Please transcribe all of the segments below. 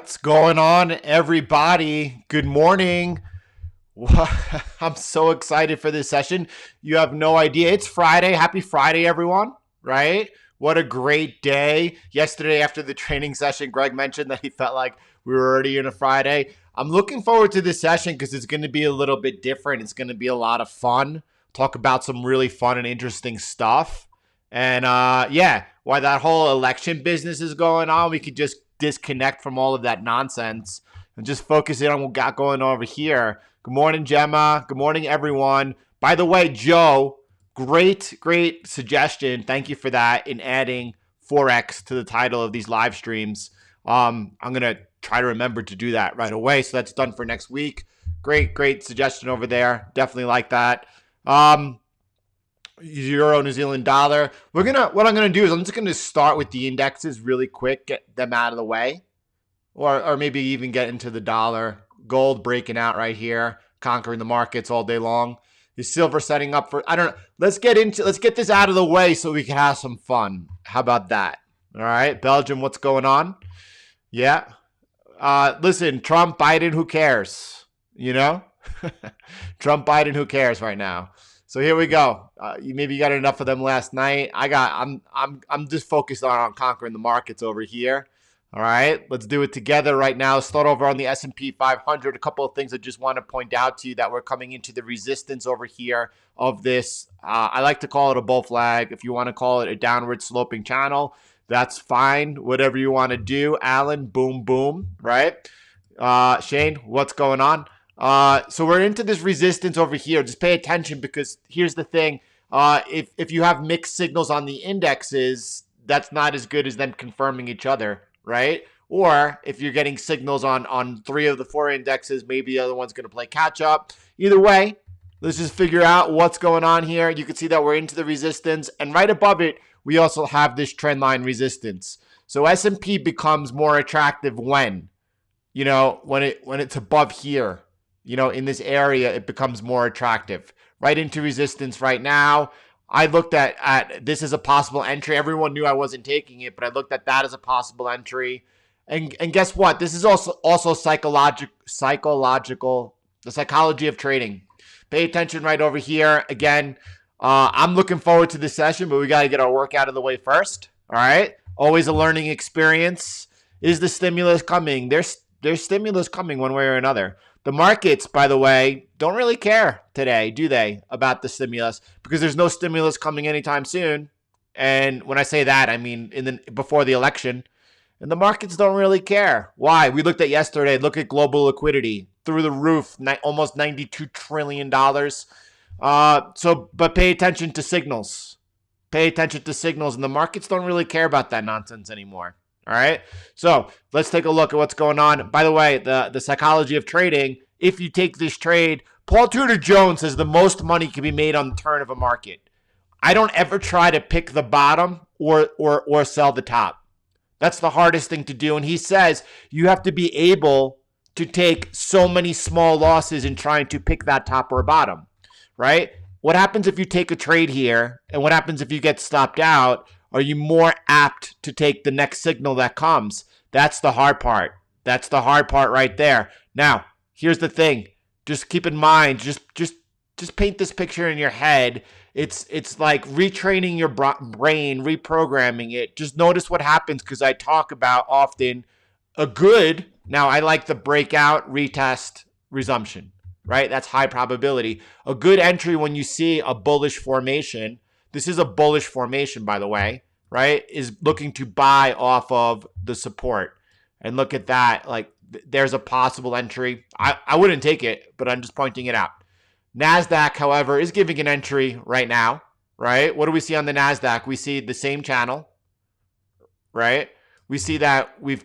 What's going on, everybody? Good morning. I'm so excited for this session. You have no idea. It's Friday. Happy Friday, everyone, right? What a great day. Yesterday, after the training session, Greg mentioned that he felt like we were already in a Friday. I'm looking forward to this session because it's going to be a little bit different. It's going to be a lot of fun. Talk about some really fun and interesting stuff. And yeah, while that whole election business is going on, we could just disconnect from all of that nonsense and just focus in on what we got going on over here. Good morning, Gemma. Good morning, everyone. By the way, Joe, great suggestion. Thank you for that in adding Forex to the title of these live streams. I'm going to try to remember to do that right away. So that's done for next week. Great suggestion over there. Definitely like that. Euro, New Zealand dollar. What I'm gonna do is I'm just gonna start with the indexes really quick, get them out of the way, or maybe even get into the dollar. Gold breaking out right here, conquering the markets all day long. The silver setting up for, I don't know. Let's get this out of the way so we can have some fun. How about that? All right, Belgium, what's going on? Yeah. Listen, Trump, Biden, who cares? You know, Trump, Biden, who cares right now? So here we go. Maybe you got enough of them last night. I'm just focused on conquering the markets over here. All right, let's do it together right now. Start over on the S&P 500. A couple of things I just want to point out to you that we're coming into the resistance over here of this. I like to call it a bull flag. If you want to call it a downward sloping channel, that's fine. Whatever you want to do. Alan, boom, right? Shane, what's going on? So we're into this resistance over here. Just pay attention because here's the thing. If you have mixed signals on the indexes, that's not as good as them confirming each other, right? Or if you're getting signals on 3 of the 4 indexes, maybe the other one's going to play catch up. Either way, let's just figure out what's going on here. You can see that we're into the resistance, and right above it, we also have this trend line resistance. So S&P becomes more attractive when it's above here. In this area, it becomes more attractive. Right into resistance right now. I looked at this as a possible entry. Everyone knew I wasn't taking it, but I looked at that as a possible entry. And guess what? This is also psychological, the psychology of trading. Pay attention right over here. Again, I'm looking forward to this session, but we got to get our work out of the way first. All right? Always a learning experience. Is the stimulus coming? There's stimulus coming one way or another. The markets, by the way, don't really care today, do they, about the stimulus? Because there's no stimulus coming anytime soon. And when I say that, I mean before the election. And the markets don't really care. Why? We looked at yesterday. Look at global liquidity. Through the roof, almost $92 trillion. But pay attention to signals. Pay attention to signals. And the markets don't really care about that nonsense anymore. All right, so let's take a look at what's going on. By the way, the psychology of trading, if you take this trade, Paul Tudor Jones says the most money can be made on the turn of a market. I don't ever try to pick the bottom or sell the top. That's the hardest thing to do. And he says you have to be able to take so many small losses in trying to pick that top or bottom, right? What happens if you take a trade here? And what happens if you get stopped out? Are you more apt to take the next signal that comes? That's the hard part. That's the hard part right there. Now, here's the thing. Just keep in mind, just paint this picture in your head. It's like retraining your brain, reprogramming it. Just notice what happens because I talk about often now I like the breakout, retest, resumption, right? That's high probability. A good entry when you see a bullish formation. This is a bullish formation, by the way, right? Is looking to buy off of the support. And look at that. Like, there's a possible entry. I wouldn't take it, but I'm just pointing it out. Nasdaq, however, is giving an entry right now, right? What do we see on the Nasdaq? We see the same channel, right? We see that we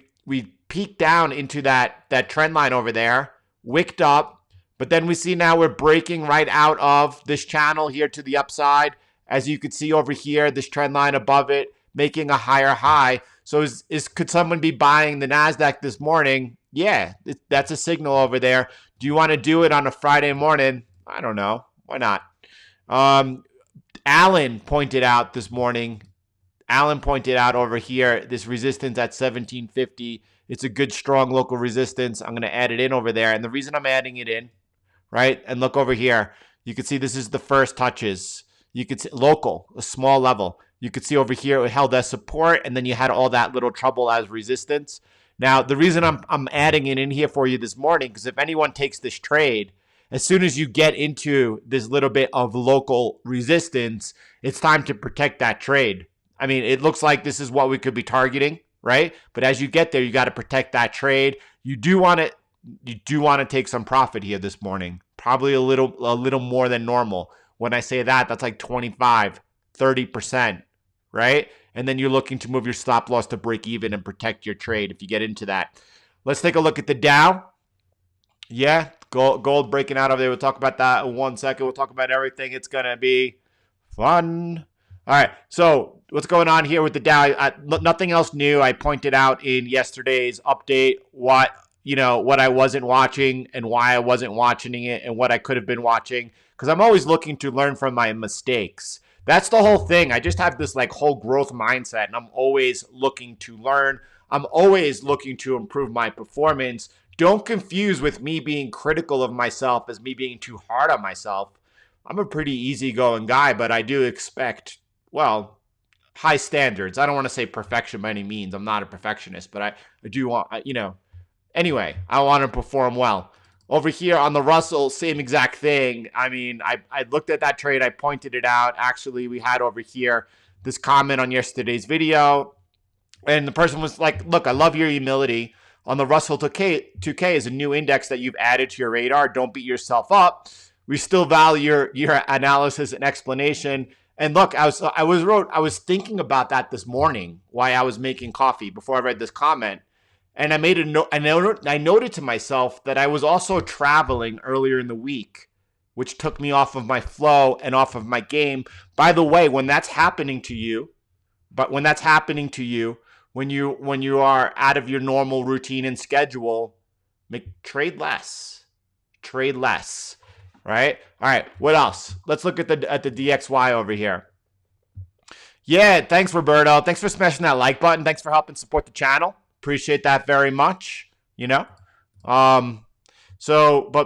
peaked down into that trend line over there, wicked up, but then we see now we're breaking right out of this channel here to the upside. As you can see over here, this trend line above it, making a higher high. So could someone be buying the Nasdaq this morning? Yeah, that's a signal over there. Do you want to do it on a Friday morning? I don't know. Why not? Alan pointed out this morning. Alan pointed out over here, this resistance at 1750 It's a good, strong local resistance. I'm going to add it in over there. And the reason I'm adding it in, right? And look over here. You can see this is the first touches. You could see local, a small level. You could see over here it held as support, and then you had all that little trouble as resistance. Now, the reason I'm adding it in here for you this morning, because if anyone takes this trade, as soon as you get into this little bit of local resistance, it's time to protect that trade. I mean, it looks like this is what we could be targeting, right? But as you get there, you got to protect that trade. You do want to take some profit here this morning, probably a little more than normal. When I say that, that's like 25, 30%, right? And then you're looking to move your stop loss to break even and protect your trade if you get into that. Let's take a look at the Dow. Yeah, gold breaking out over there. We'll talk about that in 1 second. We'll talk about everything. It's going to be fun. All right, so what's going on here with the Dow? Nothing else new. I pointed out in yesterday's update what I wasn't watching and why I wasn't watching it and what I could have been watching, because I'm always looking to learn from my mistakes. That's the whole thing. I just have this like whole growth mindset, and I'm always looking to learn. I'm always looking to improve my performance. Don't confuse with me being critical of myself as me being too hard on myself. I'm a pretty easygoing guy, but I do expect, well, high standards. I don't want to say perfection by any means. I'm not a perfectionist, but I do want, anyway, I want to perform well. Over here on the Russell, same exact thing. I mean, I looked at that trade. I pointed it out. Actually, we had over here this comment on yesterday's video, and the person was like, look, I love your humility. On the Russell 2K is a new index that you've added to your radar. Don't beat yourself up. We still value your analysis and explanation. And look, I was thinking about that this morning while I was making coffee before I read this comment. And I made a note. I noted to myself that I was also traveling earlier in the week, which took me off of my flow and off of my game. By the way, when that's happening to you, when you are out of your normal routine and schedule, trade less, right? All right, what else? Let's look at the DXY over here. Yeah, thanks, Roberto. Thanks for smashing that like button. Thanks for helping support the channel. Appreciate that very much, but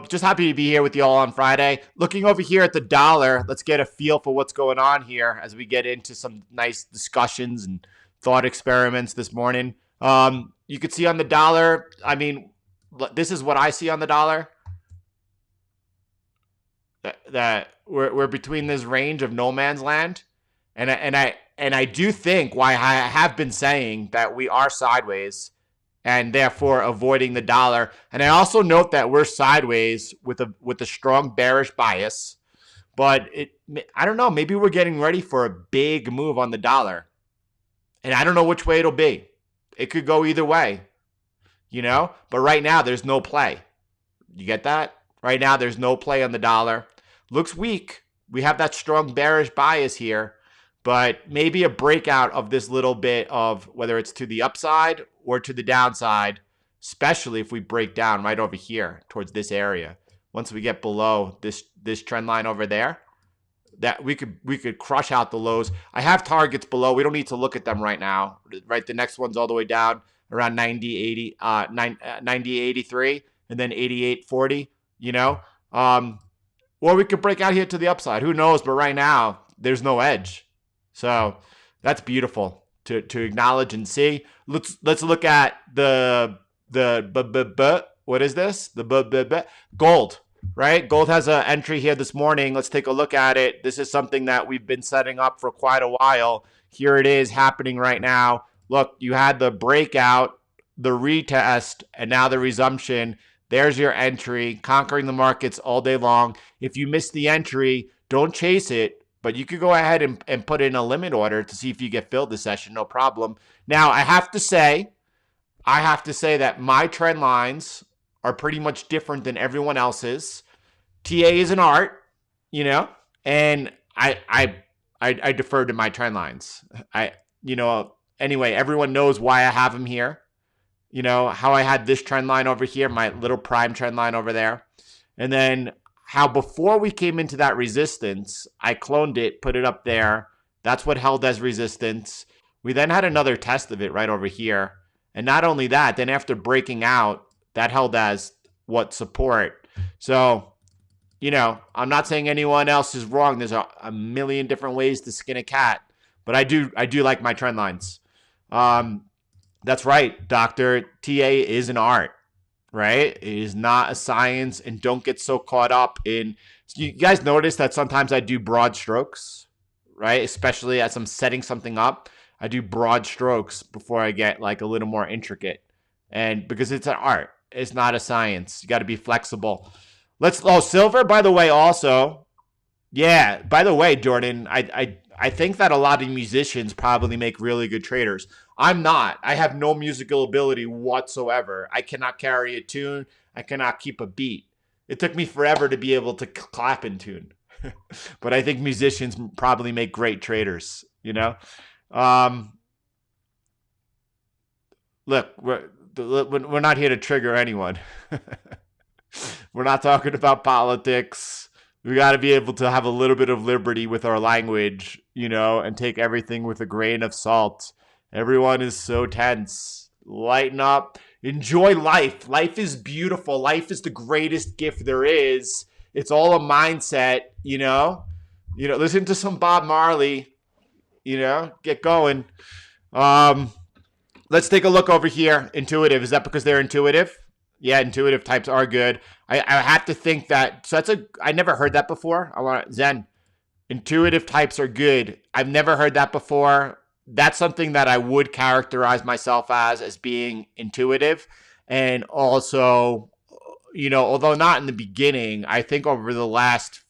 just happy to be here with you all on Friday. Looking over here at the dollar, let's get a feel for what's going on here as we get into some nice discussions and thought experiments this morning. You could see on the dollar, I mean, this is what I see on the dollar. That we're between this range of no man's land. And I do think why I have been saying that we are sideways and therefore avoiding the dollar. And I also note that we're sideways with a strong bearish bias. But I don't know, maybe we're getting ready for a big move on the dollar. And I don't know which way it'll be. It could go either way, But right now, there's no play. You get that? Right now, there's no play on the dollar. Looks weak. We have that strong bearish bias here. But maybe a breakout of this little bit of whether it's to the upside or to the downside, especially if we break down right over here towards this area. Once we get below this trend line over there, that we could crush out the lows. I have targets below. We don't need to look at them right now. Right, the next one's all the way down around 90, 83, and then 88.40. Or we could break out here to the upside. Who knows? But right now, there's no edge. So that's beautiful to acknowledge and see. Let's look at the what is this? The gold, right? Gold has an entry here this morning. Let's take a look at it. This is something that we've been setting up for quite a while. Here it is happening right now. Look, you had the breakout, the retest, and now the resumption. There's your entry, conquering the markets all day long. If you miss the entry, don't chase it. But you could go ahead and put in a limit order to see if you get filled this session, no problem. Now, I have to say that my trend lines are pretty much different than everyone else's. TA is an art, and I defer to my trend lines. Anyway, everyone knows why I have them here. How I had this trend line over here, my little prime trend line over there. And then how before we came into that resistance, I cloned it, put it up there. That's what held as resistance. We then had another test of it right over here. And not only that, then after breaking out, that held as what support. So, I'm not saying anyone else is wrong. There's a million different ways to skin a cat, but I do like my trend lines. That's right, Doctor. TA is an art, right? It is not a science, and don't get so caught up in. You guys notice that sometimes I do broad strokes, right? Especially as I'm setting something up, I do broad strokes before I get like a little more intricate, and because it's an art, it's not a science. You got to be flexible. Silver, by the way, also. Yeah, by the way, Jordan, I think that a lot of musicians probably make really good traders. I'm not. I have no musical ability whatsoever. I cannot carry a tune. I cannot keep a beat. It took me forever to be able to clap in tune. But I think musicians probably make great traders, Look, we're not here to trigger anyone. We're not talking about politics. We got to be able to have a little bit of liberty with our language, and take everything with a grain of salt. Everyone is so tense. Lighten up. Enjoy life. Life is beautiful. Life is the greatest gift there is. It's all a mindset, listen to some Bob Marley, get going. Let's take a look over here. Intuitive. Is that because they're intuitive? Yeah, intuitive types are good. I have to think that. So I never heard that before. I want Zen. Intuitive types are good. I've never heard that before. That's something that I would characterize myself as being intuitive. And also, although not in the beginning, I think over the last,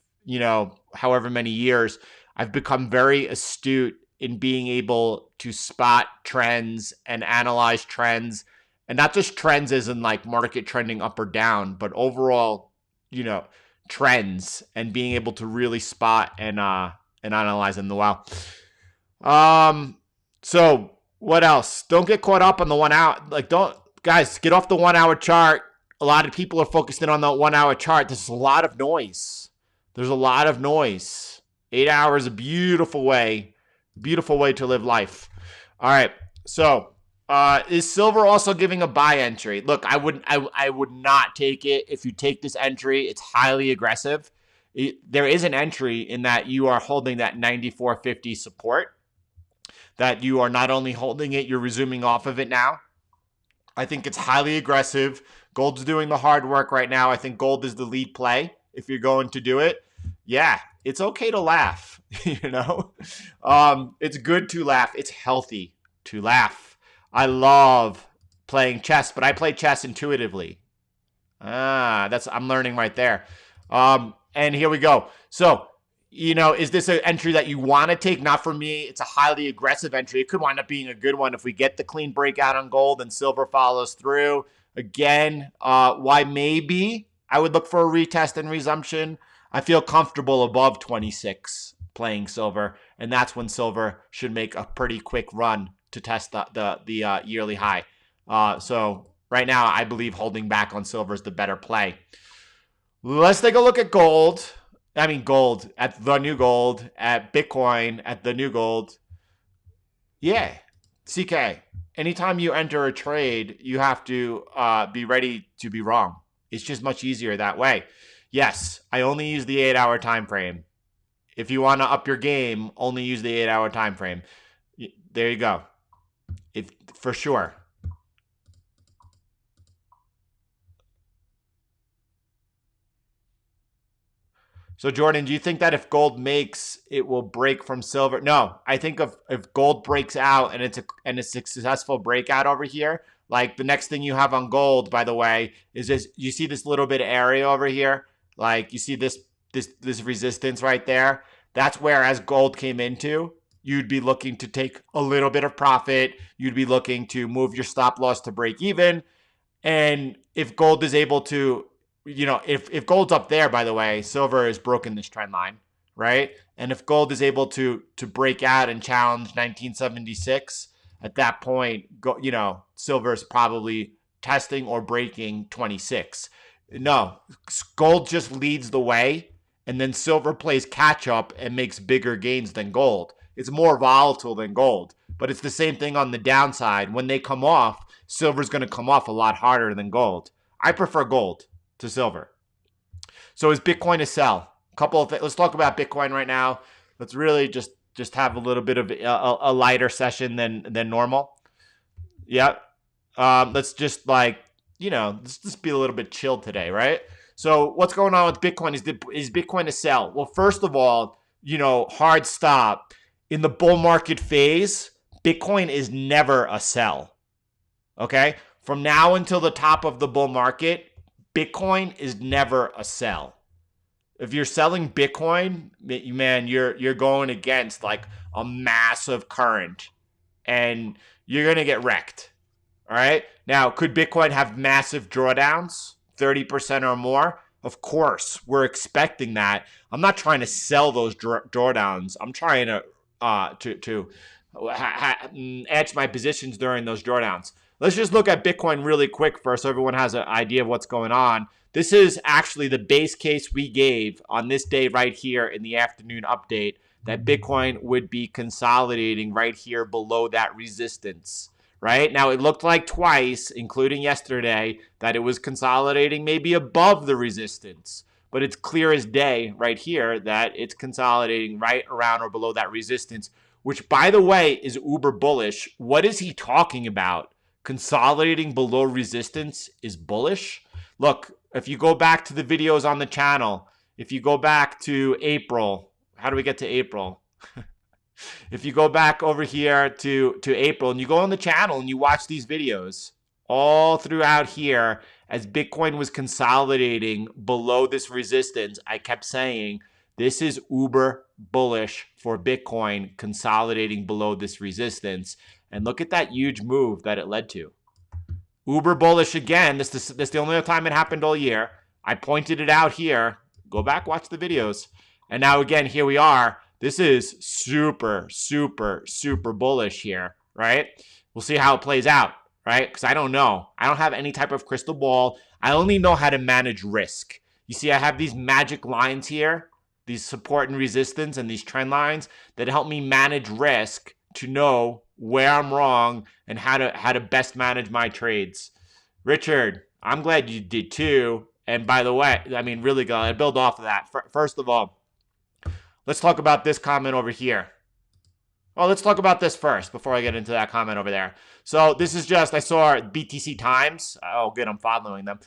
however many years, I've become very astute in being able to spot trends and analyze trends. And not just trends as in like market trending up or down, but overall, trends and being able to really spot and analyze them well. So what else? Don't get caught up on the 1 hour. Guys, get off the 1 hour chart. A lot of people are focused in on the 1 hour chart. There's a lot of noise. 8 hours, a beautiful way to live life. All right. So, is silver also giving a buy entry? Look, I would not take it. If you take this entry, it's highly aggressive. There is an entry in that you are holding that 94.50 support, that you are not only holding it, you're resuming off of it now. I think it's highly aggressive. Gold's doing the hard work right now. I think gold is the lead play if you're going to do it. Yeah, it's okay to laugh, It's good to laugh. It's healthy to laugh. I love playing chess, but I play chess intuitively. I'm learning right there. And here we go. So, is this an entry that you want to take? Not for me. It's a highly aggressive entry. It could wind up being a good one if we get the clean breakout on gold and silver follows through. Again, why maybe I would look for a retest and resumption. I feel comfortable above 26 playing silver, and that's when silver should make a pretty quick run to test the yearly high. So right now, I believe holding back on silver is the better play. Let's take a look at gold. Gold at the new gold, at Bitcoin at the new gold. Yeah, CK. Anytime you enter a trade, you have to be ready to be wrong. It's just much easier that way. Yes, I only use the 8 hour time frame. If you want to up your game, only use the 8 hour time frame. There you go. For sure. So Jordan, do you think that if gold makes, it will break from silver? No, I think if gold breaks out and it's a successful breakout over here, like the next thing you have on gold, by the way, is this. You see this little bit of area over here, like you see this resistance right there. That's where, as gold came into, you'd be looking to take a little bit of profit. You'd be looking to move your stop loss to break even. And if gold is able to, if gold's up there, by the way, silver has broken this trend line, right? And if gold is able to break out and challenge 1976, at that point, silver is probably testing or breaking 26. No, gold just leads the way, and then silver plays catch up and makes bigger gains than gold. It's more volatile than gold. But it's the same thing on the downside. When they come off, silver's going to come off a lot harder than gold. I prefer gold to silver. So is Bitcoin a sell? A couple of things. Let's talk about Bitcoin right now. Let's really just have a little bit of a lighter session than normal. Yep. Let's just let's just be a little bit chilled today, right? So what's going on with Bitcoin? Is Bitcoin a sell? Well, first of all, hard stop. In the bull market phase, Bitcoin is never a sell. Okay? From now until the top of the bull market, Bitcoin is never a sell. If you're selling Bitcoin, man, you're going against like a massive current and you're going to get wrecked. All right? Now, could Bitcoin have massive drawdowns, 30% or more? Of course, we're expecting that. I'm not trying to sell those drawdowns. I'm trying to edge my positions during those drawdowns. Let's just look at Bitcoin really quick first so everyone has an idea of what's going on. This is actually the base case we gave on this day right here in the afternoon update, that Bitcoin would be consolidating right here below that resistance. Right? Now, it looked like twice, including yesterday, that it was consolidating maybe above the resistance. But it's clear as day right here that it's consolidating right around or below that resistance, which, by the way, is uber bullish. What is he talking about? Consolidating below resistance is bullish? Look, if you go back to the videos on the channel, if you go back to April, how do we get to April? If you go back over here to April and you go on the channel and you watch these videos all throughout here as Bitcoin was consolidating below this resistance, I kept saying this is uber bullish for Bitcoin consolidating below this resistance. And look at that huge move that it led to. Uber bullish again. This is the only time it happened all year. I pointed it out here. Go back, watch the videos. And now again, here we are. This is super, super, super bullish here, right? We'll see how it plays out, right? Because I don't know. I don't have any type of crystal ball. I only know how to manage risk. You see, I have these magic lines here, these support and resistance and these trend lines that help me manage risk to know where I'm wrong and how to best manage my trades. Richard, I'm glad you did too. And by the way, I mean, really good. I build off of that. First of all, let's talk about this comment over here. Well, let's talk about this first before I get into that comment over there. So this is just, I saw BTC Times. Oh, good, I'm following them.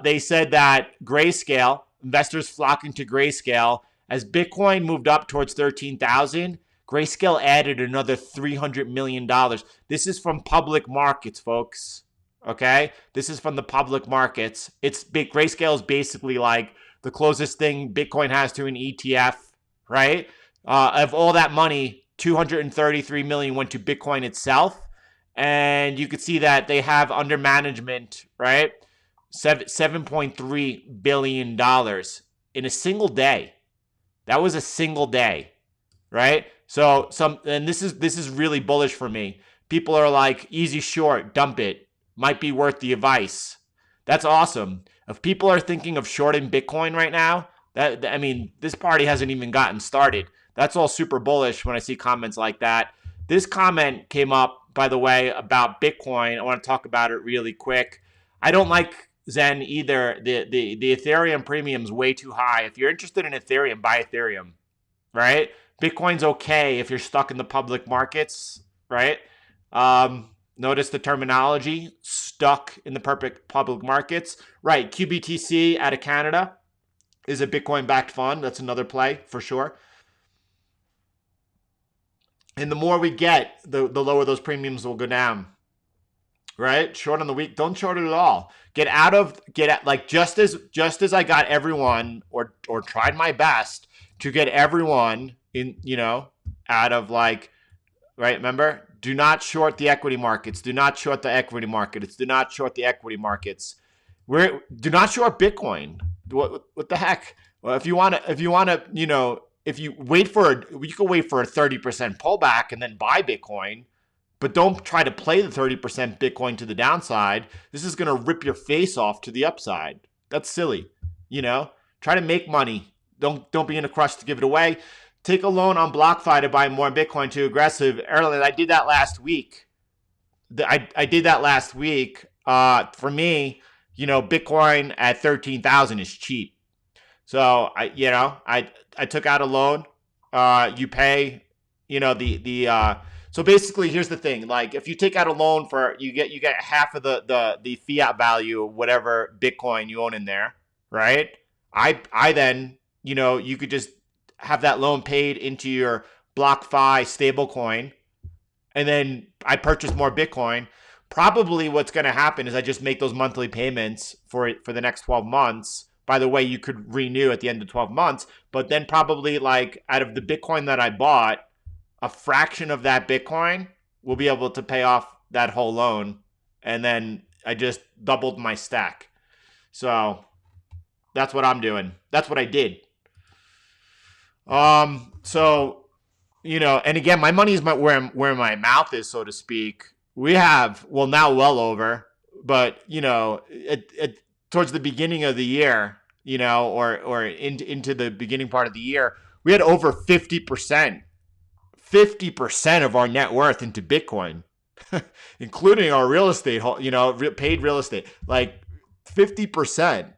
They said that Grayscale, investors flocking to Grayscale, as Bitcoin moved up towards 13,000, Grayscale added another $300 million. This is from public markets, folks. Okay? This is from the public markets. Grayscale is basically like the closest thing Bitcoin has to an ETF. Right? Of all that money, 233 million went to Bitcoin itself. And you could see that they have under management, right? $7.3 billion in a single day. That was a single day, right? So this is really bullish for me. People are like, easy short, dump it. Might be worth the advice. That's awesome. If people are thinking of shorting Bitcoin right now, this party hasn't even gotten started. That's all super bullish when I see comments like that. This comment came up, by the way, about Bitcoin. I want to talk about it really quick. I don't like Zen either. The Ethereum premium is way too high. If you're interested in Ethereum, buy Ethereum, right? Bitcoin's okay if you're stuck in the public markets, right? Notice the terminology, stuck in the public markets. Right, QBTC out of Canada is a Bitcoin-backed fund. That's another play for sure. And the more we get, the lower those premiums will go down. Right? Short on the week. Don't short it at all. Just as I got everyone or tried my best to get everyone in, out of right? Remember? Do not short the equity markets. Do not short the equity markets. Do not short the equity markets. Do not short Bitcoin. What the heck? Well, if you want to, if you wait you can wait for a 30% pullback and then buy Bitcoin, but don't try to play the 30% Bitcoin to the downside. This is going to rip your face off to the upside. That's silly. Try to make money. Don't be in a rush to give it away. take a loan on BlockFi to buy more Bitcoin too aggressive. Erlen, I did that last week. I did that last week. For me, Bitcoin at 13,000 is cheap. So I took out a loan. You pay, so basically here's the thing. Like if you take out a loan for, you get half of the fiat value of whatever Bitcoin you own in there, right? I then, you could just have that loan paid into your BlockFi stablecoin, and then I purchase more Bitcoin. Probably what's going to happen is I just make those monthly payments for the next 12 months. By the way, you could renew at the end of 12 months, but then probably like out of the Bitcoin that I bought, a fraction of that Bitcoin will be able to pay off that whole loan. And then I just doubled my stack. So that's what I'm doing. That's what I did. So, and again, my money is where my mouth is, so to speak. We have, now well over, but, towards the beginning of the year, or into the beginning part of the year, we had over 50% of our net worth into Bitcoin, including our real estate, paid real estate, like 50%,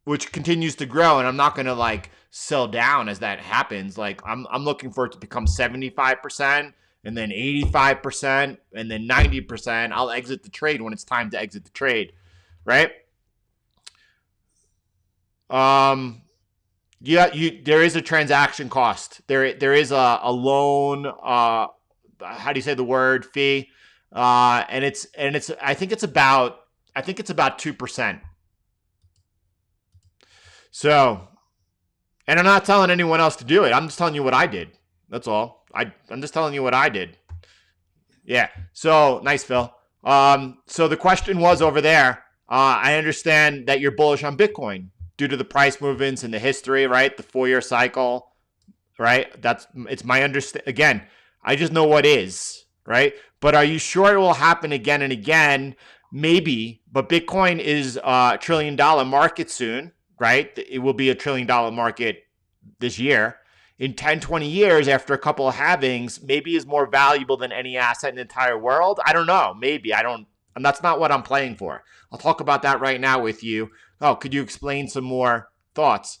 which continues to grow. And I'm not going to like sell down as that happens. Like I'm looking for it to become 75%. And then 85%, and then 90%. I'll exit the trade when it's time to exit the trade, right? There is a transaction cost. There is a loan. How do you say the word fee? And it's I think it's about 2%. So, and I'm not telling anyone else to do it. I'm just telling you what I did. That's all. I'm just telling you what I did. Yeah. So nice, Phil. So the question was over there. I understand that you're bullish on Bitcoin due to the price movements and the history, right? The 4-year cycle, right? It's my understanding. Again, I just know what is, right? But are you sure it will happen again and again? Maybe. But Bitcoin is a $1 trillion market soon, right? It will be a $1 trillion market this year. In 10, 20 years, after a couple of halvings, maybe is more valuable than any asset in the entire world. I don't know. Maybe. And that's not what I'm playing for. I'll talk about that right now with you. Oh, could you explain some more thoughts?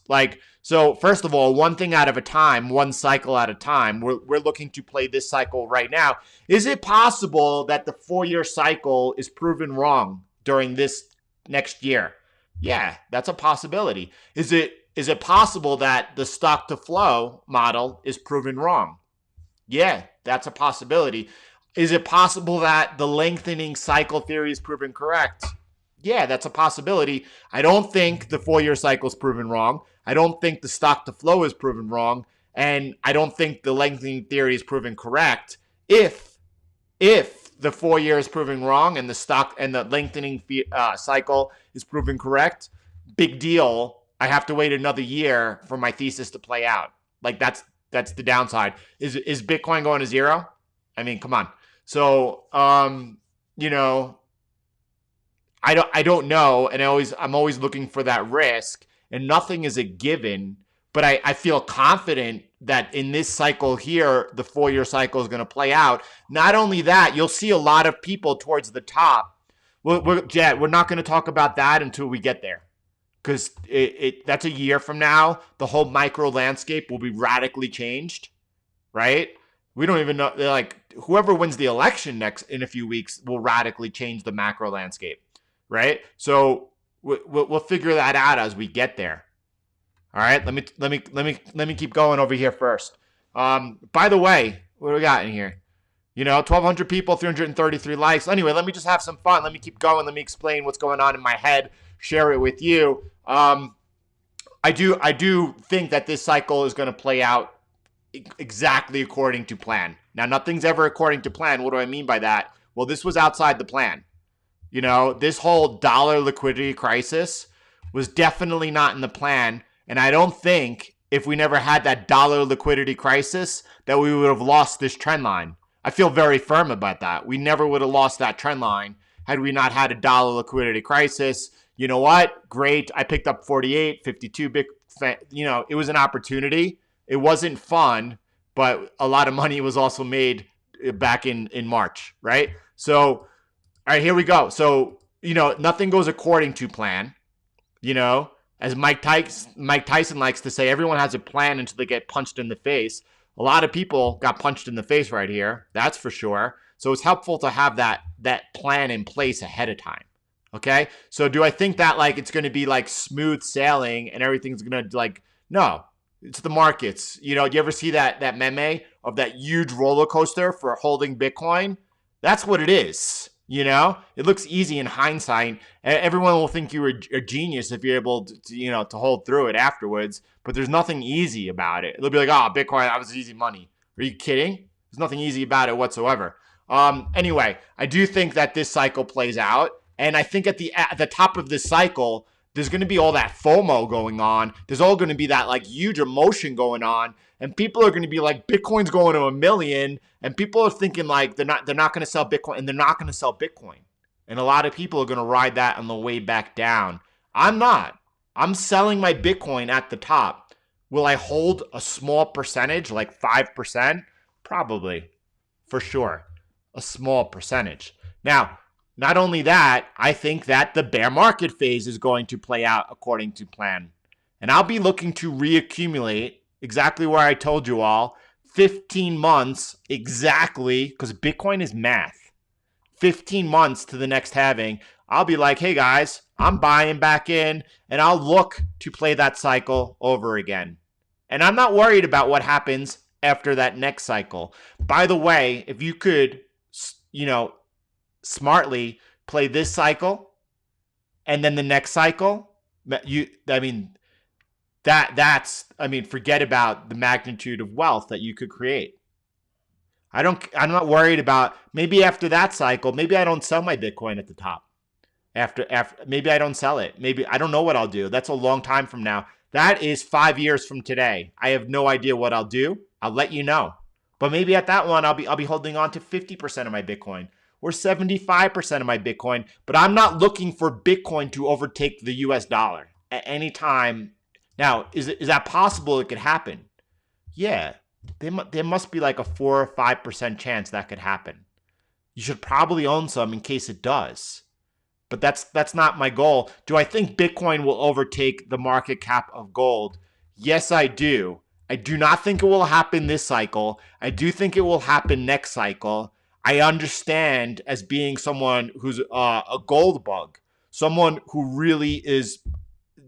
So first of all, one thing at a time, one cycle at a time. We're looking to play this cycle right now. Is it possible that the 4-year cycle is proven wrong during this next year? Yeah, that's a possibility. Is it possible that the stock to flow model is proven wrong? Yeah, that's a possibility. Is it possible that the lengthening cycle theory is proven correct? Yeah, that's a possibility. I don't think the 4-year cycle is proven wrong. I don't think the stock to flow is proven wrong. And I don't think the lengthening theory is proven correct. If the 4 years is proven wrong and the stock and the lengthening cycle is proven correct, big deal. I have to wait another year for my thesis to play out. Like that's the downside. Is Bitcoin going to zero? I mean, come on. So, I don't know, and I'm always looking for that risk, and nothing is a given. But I feel confident that in this cycle here, the 4-year cycle is going to play out. Not only that, you'll see a lot of people towards the top. We're not going to talk about that until we get there. Because that's a year from now. The whole micro landscape will be radically changed, right? We don't even know. Like whoever wins the election in a few weeks will radically change the macro landscape, right? So we'll figure that out as we get there. All right. Let me keep going over here first. By the way, what do we got in here? 1,200 people, 333 likes. Anyway, let me just have some fun. Let me keep going. Let me explain what's going on in my head. Share it with you. I do think that this cycle is going to play out exactly according to plan. Now, nothing's ever according to plan. What do I mean by that? Well, this was outside the plan. This whole dollar liquidity crisis was definitely not in the plan. And I don't think if we never had that dollar liquidity crisis that we would have lost this trend line. I feel very firm about that. We never would have lost that trend line had we not had a dollar liquidity crisis. You know what? Great. I picked up 48, 52 big, it was an opportunity. It wasn't fun, but a lot of money was also made back in March, right? So, all right, here we go. So, nothing goes according to plan, as Mike Tyson likes to say, everyone has a plan until they get punched in the face. A lot of people got punched in the face right here. That's for sure. So it's helpful to have that plan in place ahead of time. Okay. So do I think that it's going to be smooth sailing and everything's going to no, it's the markets. Do you ever see that meme of that huge roller coaster for holding Bitcoin? That's what it is. It looks easy in hindsight. Everyone will think you were a genius if you're able to hold through it afterwards. But there's nothing easy about it. It'll be like, oh, Bitcoin, that was easy money. Are you kidding? There's nothing easy about it whatsoever. Anyway, I do think that this cycle plays out. And I think at the top of this cycle, there's going to be all that FOMO going on. There's all going to be that huge emotion going on. And people are going to be like, Bitcoin's going to 1 million. And people are thinking they're not going to sell Bitcoin, and they're not going to sell Bitcoin. And a lot of people are going to ride that on the way back down. I'm not. I'm selling my Bitcoin at the top. Will I hold a small percentage, like 5%? Probably, for sure. A small percentage. Now, not only that, I think that the bear market phase is going to play out according to plan. And I'll be looking to reaccumulate exactly where I told you all, 15 months exactly, because Bitcoin is math. 15 months to the next halving, I'll be like, hey guys, I'm buying back in, and I'll look to play that cycle over again. And I'm not worried about what happens after that next cycle. That if you could, smartly play this cycle and then the next cycle, forget about the magnitude of wealth that you could create. I'm not worried about maybe after that cycle, maybe I don't sell my Bitcoin at the top. After maybe I don't sell it. Maybe I don't know what I'll do. That's a long time from now. That is 5 years from today. I have no idea what I'll do. I'll let you know. But maybe at that one, I'll be holding on to 50% of my Bitcoin or 75% of my Bitcoin. But I'm not looking for Bitcoin to overtake the US dollar at any time. Now, is that possible? It could happen. Yeah, there must be a 4 or 5% chance that could happen. You should probably own some in case it does. But that's not my goal. Do I think Bitcoin will overtake the market cap of gold? Yes, I do. I do not think it will happen this cycle. I do think it will happen next cycle. I understand as being someone who's a gold bug, someone who really is,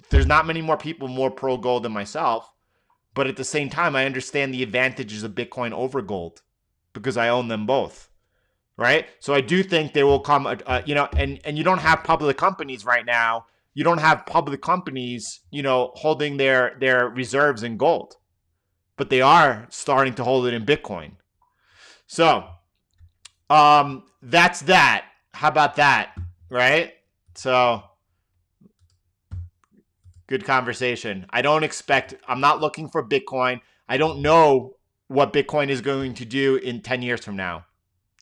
there's not many more people more pro gold than myself. But at the same time, I understand the advantages of Bitcoin over gold because I own them both. Right? So I do think there will come, and you don't have public companies right now. You don't have public companies, holding their reserves in gold. But they are starting to hold it in Bitcoin. So that's that. How about that? Right? So good conversation. I'm not looking for Bitcoin. I don't know what Bitcoin is going to do in 10 years from now.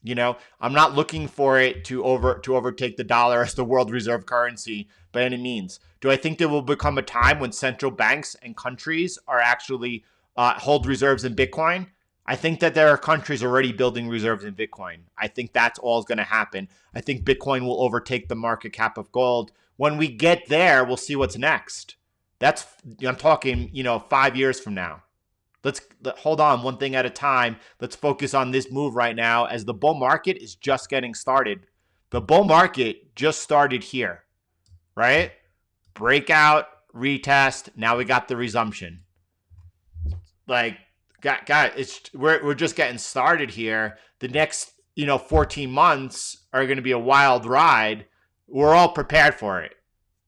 I'm not looking for it to overtake the dollar as the world reserve currency by any means. Do I think there will become a time when central banks and countries are actually hold reserves in Bitcoin? I think that there are countries already building reserves in Bitcoin. I think that's all is going to happen. I think Bitcoin will overtake the market cap of gold. When we get there, we'll see what's next. I'm talking, 5 years from now. Let's hold on one thing at a time. Let's focus on this move right now as the bull market is just getting started. The bull market just started here, right? Breakout, retest. Now we got the resumption. We're just getting started here. The next, 14 months are going to be a wild ride. We're all prepared for it.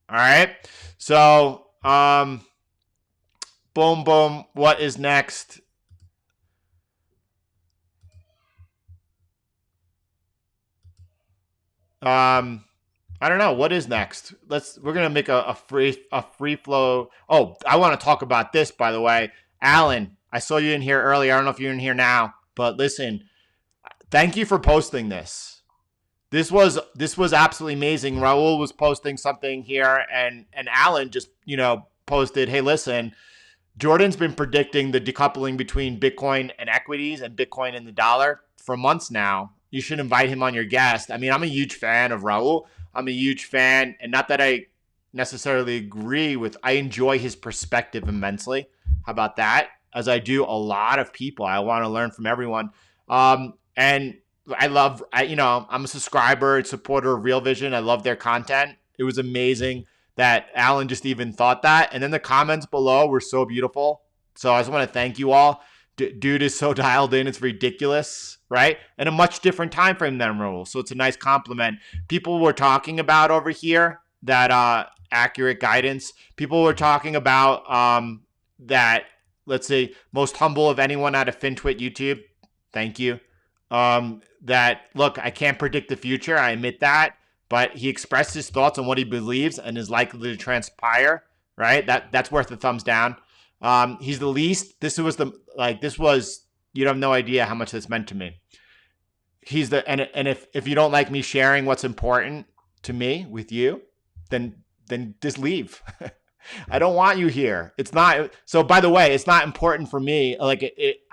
All right. So, boom, boom. What is next? I don't know. What is next? We're going to make a free flow. Oh, I want to talk about this, by the way. Alan, I saw you in here earlier. I don't know if you're in here now, but listen, thank you for posting this. This was absolutely amazing. Raul was posting something here and Alan just, posted, hey, listen, Jordan's been predicting the decoupling between Bitcoin and equities and Bitcoin and the dollar for months now. You should invite him on your guest. I mean, I'm a huge fan of Raul. I'm a huge fan, and not that I necessarily agree with, I enjoy his perspective immensely. How about that? As I do a lot of people. I want to learn from everyone. And I'm a subscriber and supporter of Real Vision. I love their content. It was amazing that Alan just even thought that. And then the comments below were so beautiful. So I just want to thank you all. Dude is so dialed in. It's ridiculous, right? And a much different time frame than Raul. So it's a nice compliment. People were talking about over here that accurate guidance. People were talking about that, let's say, most humble of anyone out of FinTwit YouTube. Thank you. That, look, I can't predict the future. I admit that. But he expressed his thoughts on what he believes and is likely to transpire, right? That's worth a thumbs down. He's the least. This was, you have no idea how much this meant to me. He's the, and if you don't like me sharing what's important to me with you, then just leave. I don't want you here. It's not. So by the way, it's not important for me. Like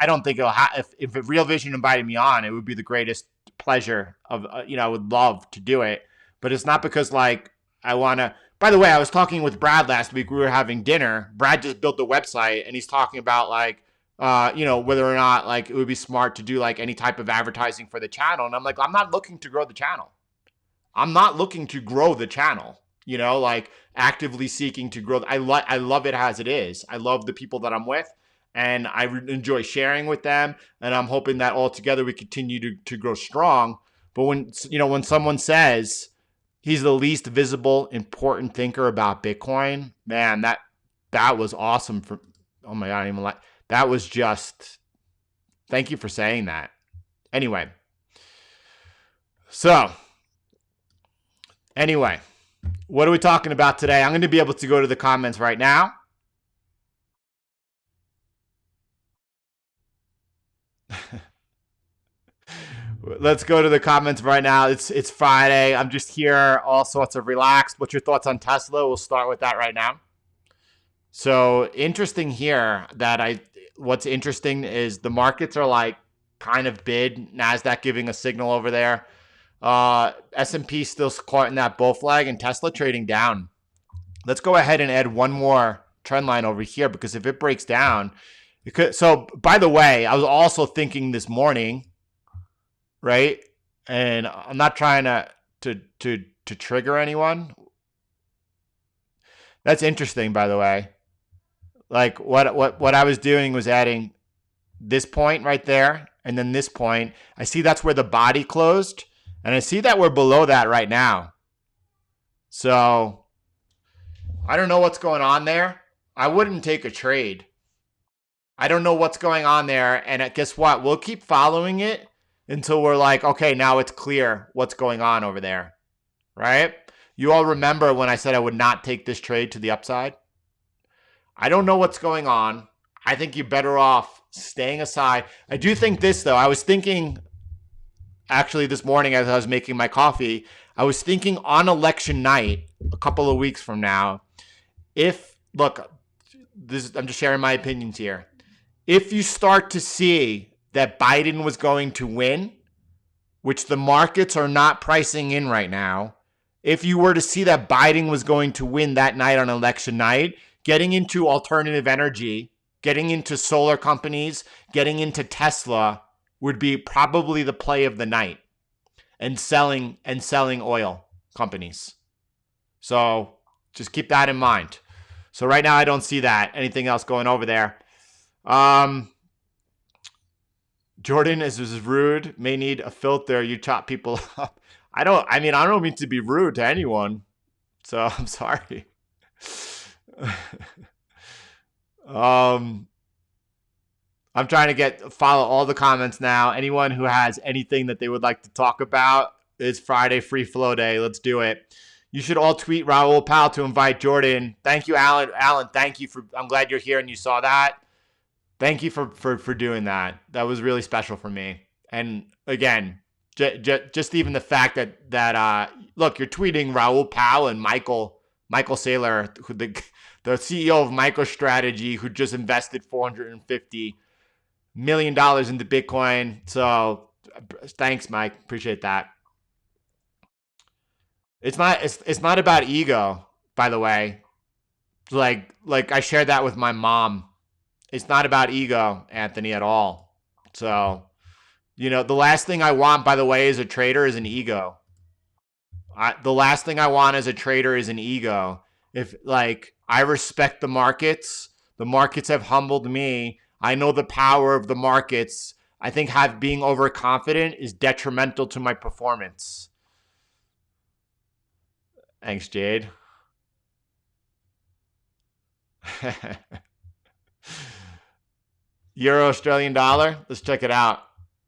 I don't think it'll if Real Vision invited me on, it would be the greatest pleasure of, I would love to do it. But it's not because like I want to. By the way, I was talking with Brad last week. We were having dinner. Brad just built the website and he's talking about like, whether or not like it would be smart to do like any type of advertising for the channel. And I'm like, I'm not looking to grow the channel. I'm not looking to grow the channel, like actively seeking to grow. I love it as it is. I love the people that I'm with and I enjoy sharing with them. And I'm hoping that all together we continue to grow strong. But when someone says, he's the least visible, important thinker about Bitcoin, man, that was awesome. Oh my God, I didn't even like that. Was just, thank you for saying that. Anyway, what are we talking about today? I'm going to be able to go to the comments right now. Let's go to the comments right now. It's Friday. I'm just here, all sorts of relaxed. What's your thoughts on Tesla? We'll start with that right now. So interesting here what's interesting is the markets are like kind of bid. Nasdaq giving a signal over there. S&P still caught in that bull flag and Tesla trading down. Let's go ahead and add one more trend line over here because if it breaks down, it could. So by the way, I was also thinking this morning, right? And I'm not trying to trigger anyone. That's interesting, by the way. Like what I was doing was adding this point right there and then this point. I see that's where the body closed and I see that we're below that right now. So I don't know what's going on there. I wouldn't take a trade. I don't know what's going on there. And guess what? We'll keep following it until we're like, okay, now it's clear what's going on over there, right? You all remember when I said I would not take this trade to the upside? I don't know what's going on. I think you're better off staying aside. I do think this, though. I was thinking, actually this morning as I was making my coffee, I was thinking on election night, a couple of weeks from now, I'm just sharing my opinions here. If you start to see that Biden was going to win, which the markets are not pricing in right now, if you were to see that Biden was going to win that night on election night, getting into alternative energy, getting into solar companies, getting into Tesla would be probably the play of the night, and selling oil companies. So just keep that in mind. So right now I don't see that. Anything else going over there? Jordan is rude. May need a filter. You chop people up. I don't mean to be rude to anyone. So I'm sorry. I'm trying to follow all the comments now. Anyone who has anything that they would like to talk about, it's Friday free flow day. Let's do it. You should all tweet Raul Pal to invite Jordan. Thank you, Alan. Alan, thank you I'm glad you're here and you saw that. Thank you for doing that. That was really special for me. And again, just even the fact that look, you're tweeting Raul Pal and Michael Saylor, the CEO of MicroStrategy, who just invested $450 million into Bitcoin. So thanks, Mike. Appreciate that. It's not about ego, by the way. Like I shared that with my mom. It's not about ego, Anthony, at all. So, the last thing I want, by the way, as a trader is an ego. The last thing I want as a trader is an ego. If I respect the markets have humbled me. I know the power of the markets. I think being overconfident is detrimental to my performance. Thanks, Jade. Euro Australian dollar. Let's check it out.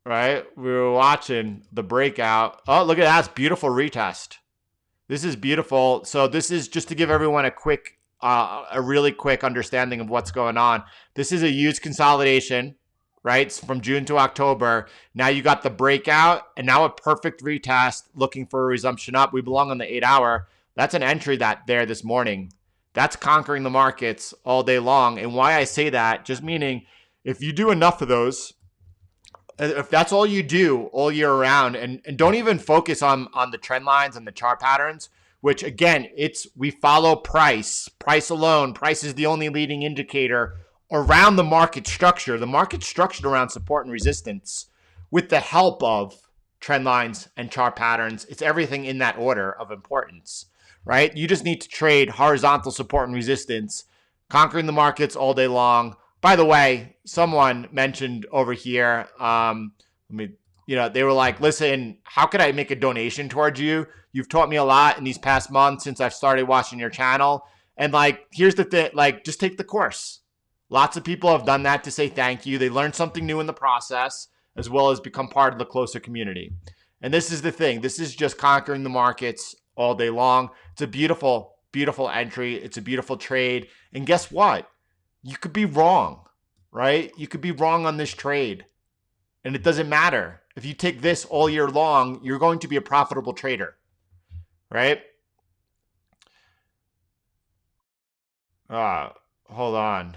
Right? We were watching the breakout. Oh, look at that. It's beautiful retest. This is beautiful. So this is just to give everyone a really quick understanding of what's going on. This is a huge consolidation, right? It's from June to October. Now you got the breakout and now a perfect retest looking for a resumption up. We belong on the 8-hour. That's an entry there this morning. That's conquering the markets all day long. And why I say that, just meaning if you do enough of those, if that's all you do all year round, and don't even focus on the trend lines and the chart patterns, which again, we follow price alone. Price is the only leading indicator around the market structure. The market's structured around support and resistance with the help of trend lines and chart patterns. It's everything in that order of importance, right? You just need to trade horizontal support and resistance, conquering the markets all day long. By the way, someone mentioned over here, they were like, listen, how could I make a donation towards you? You've taught me a lot in these past months since I've started watching your channel. And here's the thing, just take the course. Lots of people have done that to say thank you. They learned something new in the process, as well as become part of the closer community. And this is the thing. This is just conquering the markets all day long. It's a beautiful, beautiful entry. It's a beautiful trade. And guess what? You could be wrong, right? You could be wrong on this trade. And it doesn't matter. If you take this all year long, you're going to be a profitable trader, right? Hold on.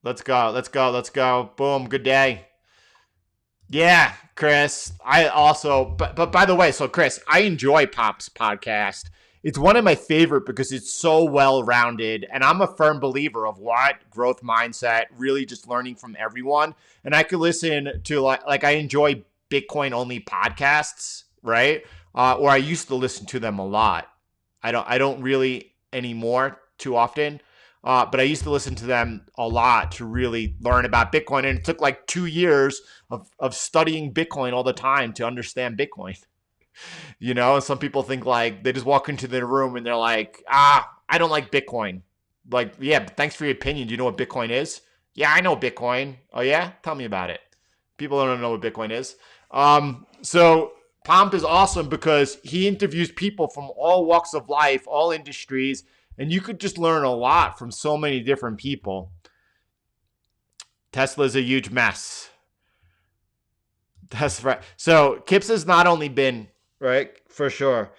Let's go. Boom, good day. Yeah, Chris. I also, but by the way, so Chris, I enjoy Pop's podcast. It's one of my favorite because it's so well-rounded, and I'm a firm believer of growth mindset, really just learning from everyone. And I could listen to like I enjoy Bitcoin-only podcasts, right? Or I used to listen to them a lot. I don't really anymore too often, but I used to listen to them a lot to really learn about Bitcoin. And it took like 2 years of studying Bitcoin all the time to understand Bitcoin. And some people think they just walk into the room and they're like, I don't like Bitcoin. Like, yeah, thanks for your opinion. Do you know what Bitcoin is? Yeah, I know Bitcoin. Oh yeah? Tell me about it. People don't know what Bitcoin is. So Pomp is awesome because he interviews people from all walks of life, all industries, and you could just learn a lot from so many different people. Tesla's a huge mess. That's right. So Kips has not only been right, for sure.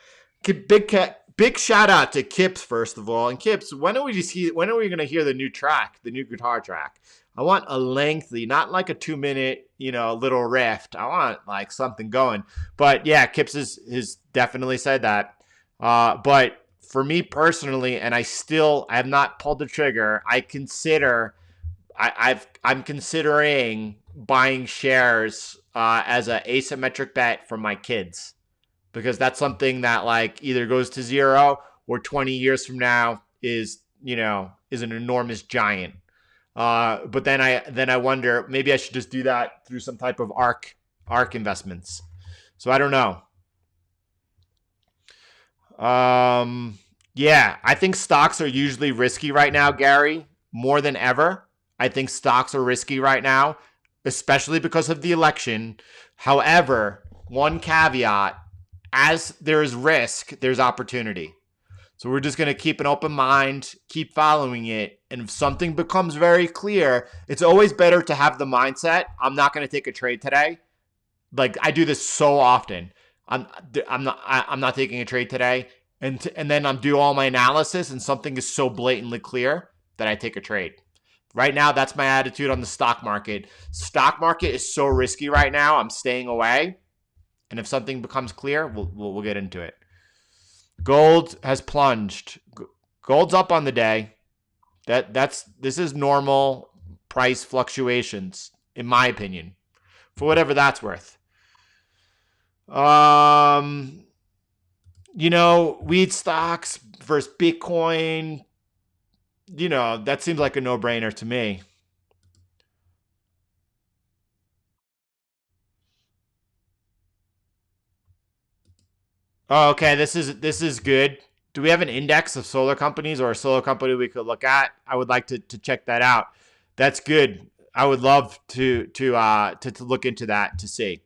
Big shout out to Kips first of all. And Kips, when are we going to hear the new track, the new guitar track? I want a lengthy, not like a 2-minute, little riff. I want something going. But yeah, Kips has definitely said that. But for me personally, and I have not pulled the trigger. I'm considering buying shares as an asymmetric bet for my kids. Because that's something that either goes to zero or 20 years from now is an enormous giant. But then I wonder, maybe I should just do that through some type of ARK investments. So I don't know. Yeah, I think stocks are usually risky right now, Gary, more than ever. I think stocks are risky right now, especially because of the election. However, one caveat, as there is risk, there's opportunity. So we're just going to keep an open mind, keep following it. And if something becomes very clear, it's always better to have the mindset, I'm not going to take a trade today. I do this so often. I'm not taking a trade today. and then I'm do all my analysis, and something is so blatantly clear that I take a trade. Right now, that's my attitude on the stock market. Stock market is so risky right now. I'm staying away. And if something becomes clear, we'll get into it. Gold has plunged. Gold's up on the day. This is normal price fluctuations, in my opinion, for whatever that's worth. Weed stocks versus Bitcoin, that seems like a no-brainer to me. Oh, okay, this is good. Do we have an index of solar companies or a solar company we could look at? I would like to check that out. That's good. I would love to look into that to see.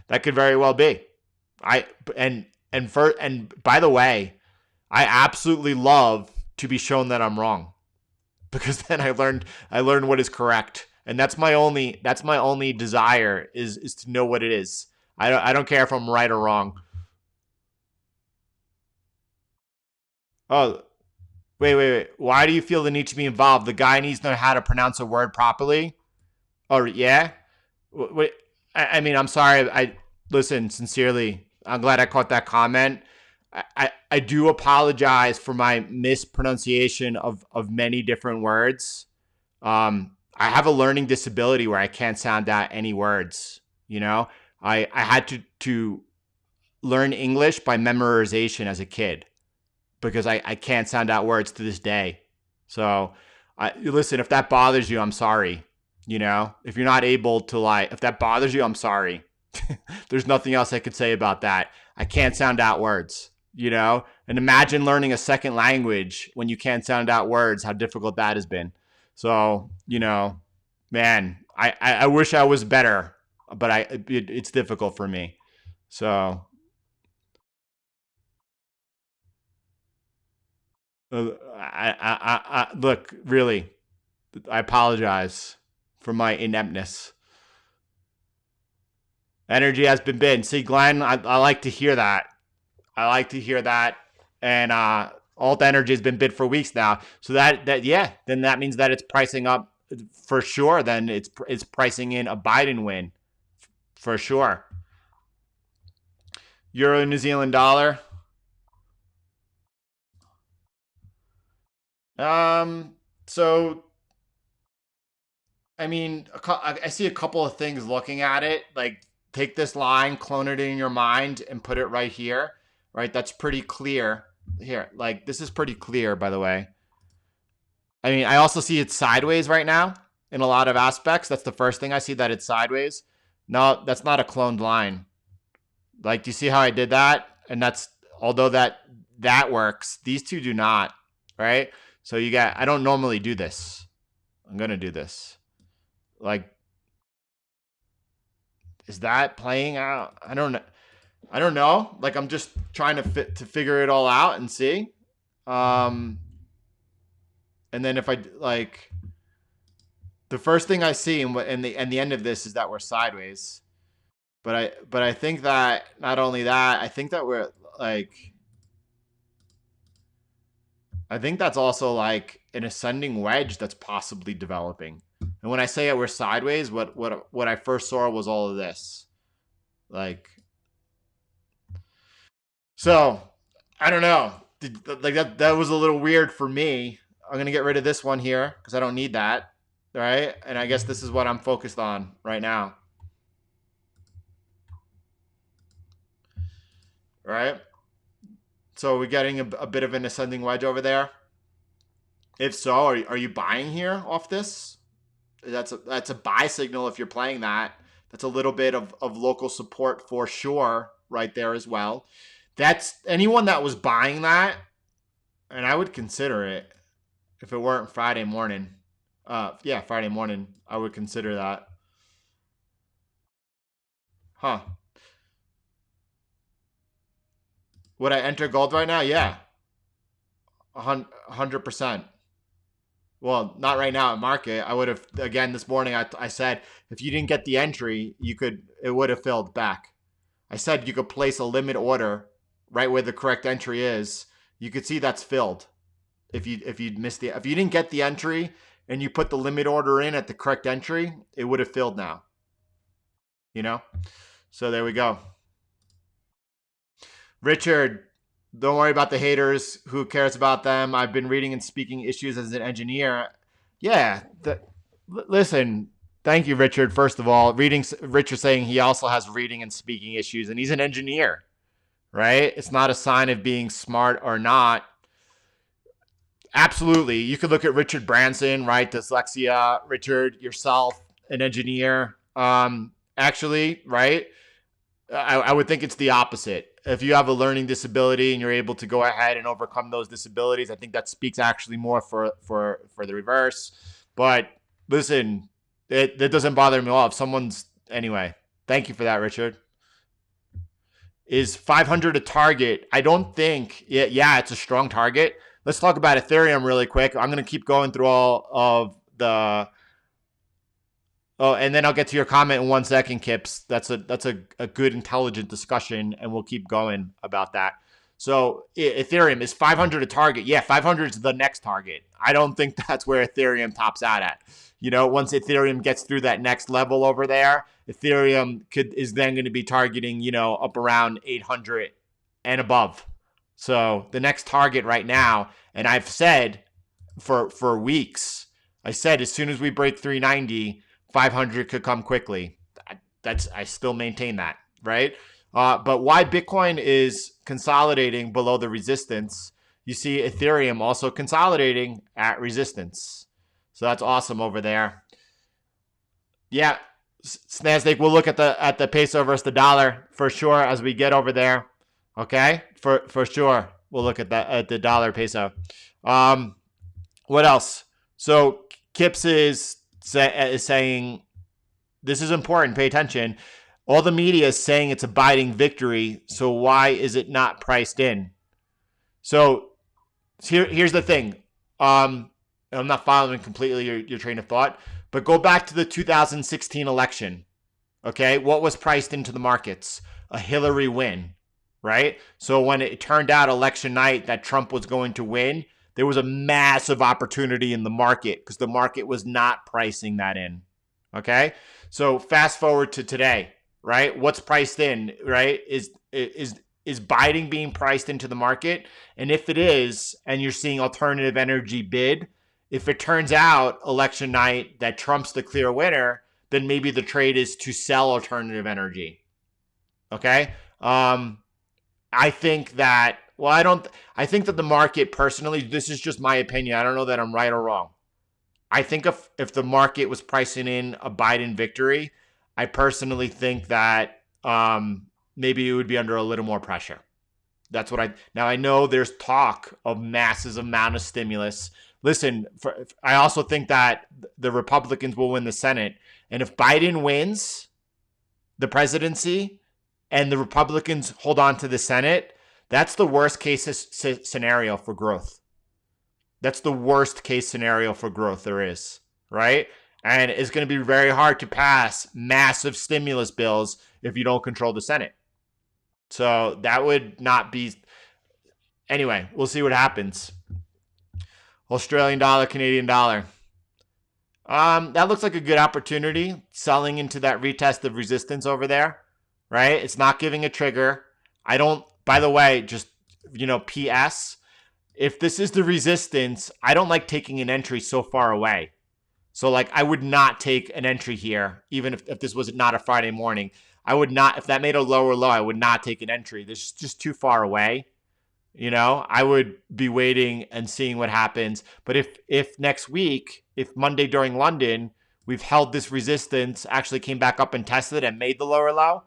That could very well be. And by the way, I absolutely love to be shown that I'm wrong, because then I learned what is correct, and that's my only desire is to know what it is. I don't care if I'm right or wrong. Oh, wait. Why do you feel the need to be involved? The guy needs to know how to pronounce a word properly. Oh, yeah. Wait, I mean, I'm sorry. I listen sincerely. I'm glad I caught that comment. I do apologize for my mispronunciation of many different words. I have a learning disability where I can't sound out any words. I had to learn English by memorization as a kid, because I can't sound out words to this day. So, listen, if that bothers you, I'm sorry. If you're not able to, if that bothers you, I'm sorry. There's nothing else I could say about that. I can't sound out words, and imagine learning a second language when you can't sound out words, how difficult that has been. So, man, I wish I was better, but it's difficult for me. So, look, really, I apologize for my ineptness. Energy has been bid. See, Glenn, I like to hear that. I like to hear that. And alt energy has been bid for weeks now. So then that means that it's pricing up for sure. Then it's pricing in a Biden win for sure. Euro, New Zealand dollar. So I mean, I see a couple of things looking at it. Like, take this line, clone it in your mind, and put it right here. Right, that's pretty clear. Here, like, this is pretty clear, by the way. I mean, I also see it sideways right now in a lot of aspects. That's the first thing I see, that it's sideways. No, that's not a cloned line. Like, do you see how I did that? And that's, although that works, these two do not, right? So I don't normally do this. I'm going to do this. Like, is that playing out? I don't know. Like, I'm just trying to figure it all out and see. And then if I the first thing I see and the end of this is that we're sideways. But I think that not only that, I think that we're I think that's also like an ascending wedge that's possibly developing. And when I say we're sideways, what I first saw was all of this. So I don't know. That was a little weird for me. I'm gonna get rid of this one here because I don't need that. Right? And I guess this is what I'm focused on right now. Right? So we're getting a bit of an ascending wedge over there. If so, are you buying here off this? That's a buy signal if you're playing that. That's a little bit of local support for sure right there as well. That's anyone that was buying that, and I would consider it if it weren't Friday morning. Friday morning, I would consider that. Huh. Would I enter gold right now? Yeah. 100%. Well, not right now at market. I would have, again, this morning, I said, if you didn't get the entry, it would have filled back. I said you could place a limit order right where the correct entry is, you could see that's filled. If you didn't get the entry and you put the limit order in at the correct entry, it would have filled now. You know? So there we go. Richard, don't worry about the haters. Who cares about them? I've been reading and speaking issues as an engineer. Yeah. Listen, thank you, Richard. First of all, Richard saying he also has reading and speaking issues, and he's an engineer, right? It's not a sign of being smart or not. Absolutely. You could look at Richard Branson, right? Dyslexia. Richard, yourself, an engineer. Actually, right? I would think it's the opposite. If you have a learning disability and you're able to go ahead and overcome those disabilities, I think that speaks actually more for the reverse. But listen, that doesn't bother me at all. If someone's anyway, thank you for that, Richard. Is 500 a target? I don't think. Yeah, it's a strong target. Let's talk about Ethereum really quick. I'm going to keep going through all of the. Oh, and then I'll get to your comment in 1 second, Kips. That's a good, intelligent discussion, and we'll keep going about that. So Ethereum, is 500 a target? Yeah, 500 is the next target. I don't think that's where Ethereum tops out at. You know, once Ethereum gets through that next level over there, Ethereum is then going to be targeting, you know, up around 800 and above. So the next target right now, and I've said for weeks, I said as soon as we break 390, 500 could come quickly. I still maintain that, right? But why Bitcoin is consolidating below the resistance, you see Ethereum also consolidating at resistance. So that's awesome over there. Yeah, Nasdaq, we'll look at the peso versus the dollar for sure as we get over there. Okay, for sure, we'll look at the dollar peso. What else? So Kips is saying this is important. Pay attention. All the media is saying it's a Biden victory. So why is it not priced in? So here's the thing. I'm not following completely your train of thought, but go back to the 2016 election. Okay, what was priced into the markets? A Hillary win, right? So when it turned out election night that Trump was going to win, there was a massive opportunity in the market because the market was not pricing that in. Okay, so fast forward to today, right? What's priced in, right? Is Biden being priced into the market? And if it is, and you're seeing alternative energy bid, if it turns out election night that Trump's the clear winner, then maybe the trade is to sell alternative energy. Okay, I think that. Well, I think that the market personally, this is just my opinion. I don't know that I'm right or wrong. I think if the market was pricing in a Biden victory, I personally think that maybe it would be under a little more pressure. That's what now I know there's talk of massive amount of stimulus. Listen, I also think that the Republicans will win the Senate. And if Biden wins the presidency and the Republicans hold on to the Senate, that's the worst case scenario for growth. That's the worst case scenario for growth there is, right? And it's going to be very hard to pass massive stimulus bills if you don't control the Senate. So that would not be. Anyway, we'll see what happens. Australian dollar, Canadian dollar. That looks like a good opportunity, selling into that retest of resistance over there, right? It's not giving a trigger. I don't, by the way, just, PS, if this is the resistance, I don't like taking an entry so far away. So like I would not take an entry here, even if this was not a Friday morning. I would not, if that made a lower low, I would not take an entry. This is just too far away. I would be waiting and seeing what happens. But if next week, if Monday during London, we've held this resistance, actually came back up and tested and made the lower low,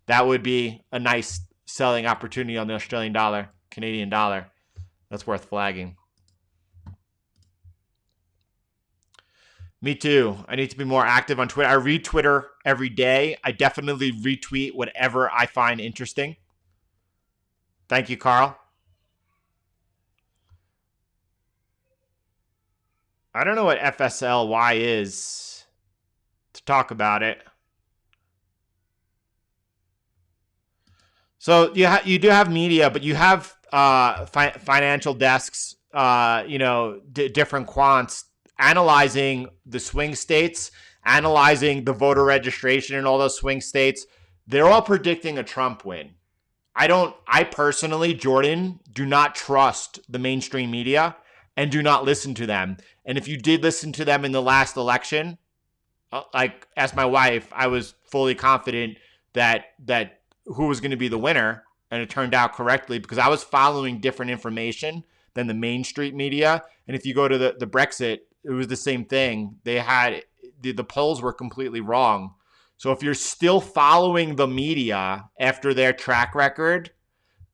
that would be a nice selling opportunity on the Australian dollar, Canadian dollar. That's worth flagging. Me too. I need to be more active on Twitter. I read Twitter every day. I definitely retweet whatever I find interesting. Thank you, Carl. I don't know what FSLY is to talk about it. So you do have media, but you have financial desks, different quants analyzing the swing states, analyzing the voter registration in all those swing states. They're all predicting a Trump win. I personally, Jordan, do not trust the mainstream media and do not listen to them. And if you did listen to them in the last election, like as my wife, I was fully confident that who was going to be the winner, and it turned out correctly because I was following different information than the mainstream media. And if you go to the Brexit, it was the same thing. They had the polls were completely wrong. So if you're still following the media after their track record,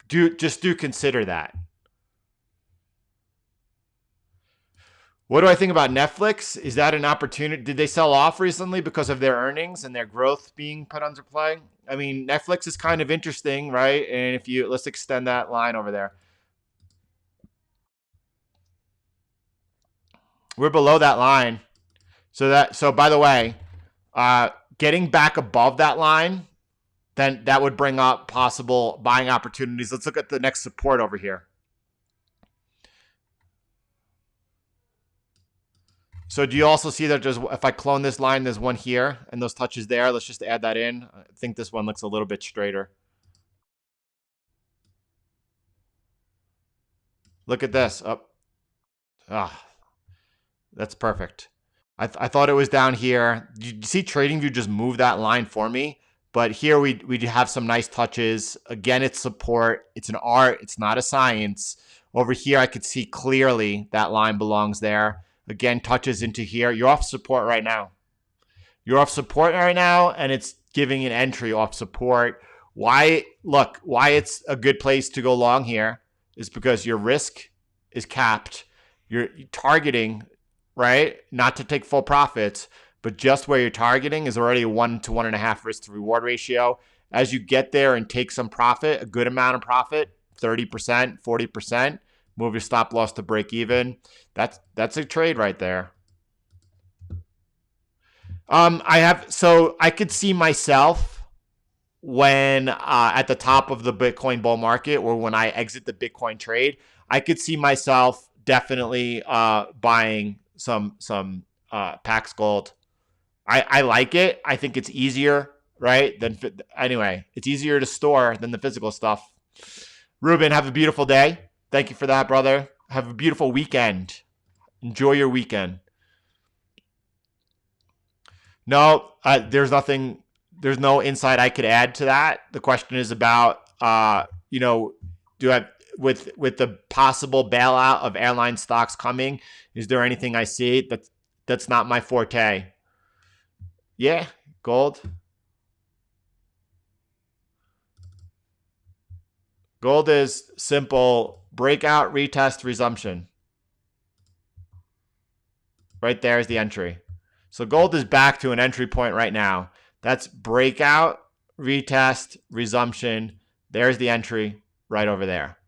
do consider that. What do I think about Netflix? Is that an opportunity? Did they sell off recently because of their earnings and their growth being put under play? I mean, Netflix is kind of interesting, right? And if you let's extend that line over there. We're below that line. So by the way, getting back above that line, then that would bring up possible buying opportunities. Let's look at the next support over here. So do you also see that if I clone this line, there's one here and those touches there. Let's just add that in. I think this one looks a little bit straighter. Look at this. That's perfect. I thought it was down here. You see TradingView just move that line for me. But here we have some nice touches. Again, it's support. It's an art. It's not a science. Over here, I could see clearly that line belongs there. Again, touches into here. You're off support right now. You're off support right now, and it's giving an entry off support. Why it's a good place to go long here is because your risk is capped. You're targeting, right? Not to take full profits, but just where you're targeting is already a 1 to 1.5 risk to reward ratio. As you get there and take some profit, a good amount of profit, 30%, 40%, move your stop loss to break even. That's a trade right there. I could see myself when at the top of the Bitcoin bull market or when I exit the Bitcoin trade, I could see myself definitely buying some Pax Gold. I like it. I think it's easier, right? Anyway, it's easier to store than the physical stuff. Ruben, have a beautiful day. Thank you for that, brother. Have a beautiful weekend. Enjoy your weekend. No, there's nothing. There's no insight I could add to that. The question is about, with the possible bailout of airline stocks coming, is there anything I see that's not my forte? Yeah, gold. Gold is simple. Breakout, retest, resumption. Right there is the entry. So gold is back to an entry point right now. That's breakout, retest, resumption. There's the entry right over there.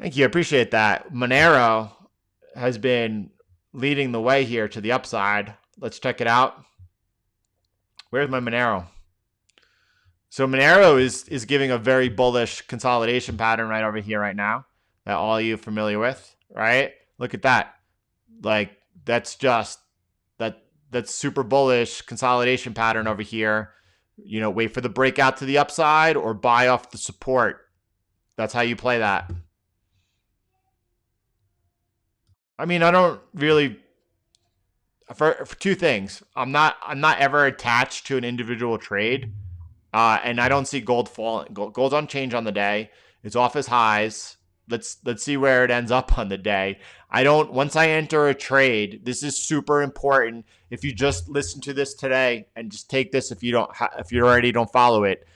Thank you. I appreciate that. Monero has been leading the way here to the upside. Let's check it out. Where's my Monero? So Monero is giving a very bullish consolidation pattern right over here right now that all of you are familiar with, right? Look at that. Like that's super bullish consolidation pattern over here. Wait for the breakout to the upside or buy off the support. That's how you play that. I mean, I don't really for two things. I'm not ever attached to an individual trade. And I don't see gold falling. Gold's unchanged on the day. It's off its highs. Let's see where it ends up on the day. Once I enter a trade, this is super important. If you just listen to this today and just take this if you already don't follow it.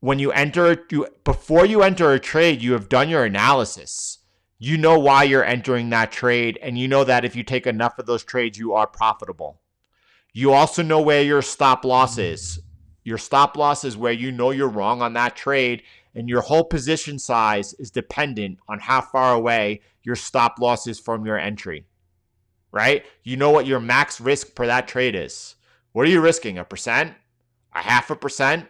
Before you enter a trade, you have done your analysis. You know why you're entering that trade, and you know that if you take enough of those trades, you are profitable. You also know where your stop loss is. Your stop loss is where you know you're wrong on that trade, and your whole position size is dependent on how far away your stop loss is from your entry, right? You know what your max risk per that trade is. What are you risking? 1%? 0.5%?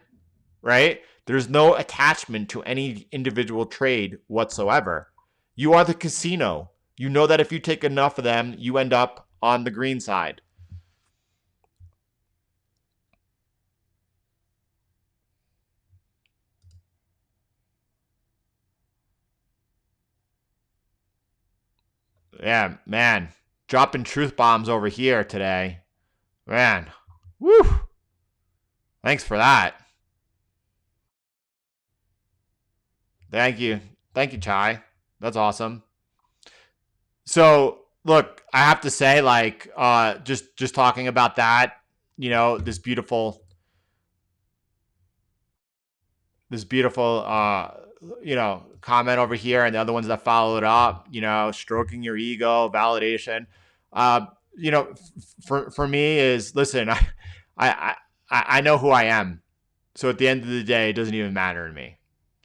right? There's no attachment to any individual trade whatsoever. You are the casino. You know that if you take enough of them, you end up on the green side. Yeah, man. Dropping truth bombs over here today. Man. Woo. Thanks for that. Thank you. Thank you, Chai. That's awesome. So, look, I have to say, like, just talking about that, this beautiful comment over here, and the other ones that follow it up, stroking your ego, validation. Uh, for me is, listen, I I know who I am. So at the end of the day, it doesn't even matter to me.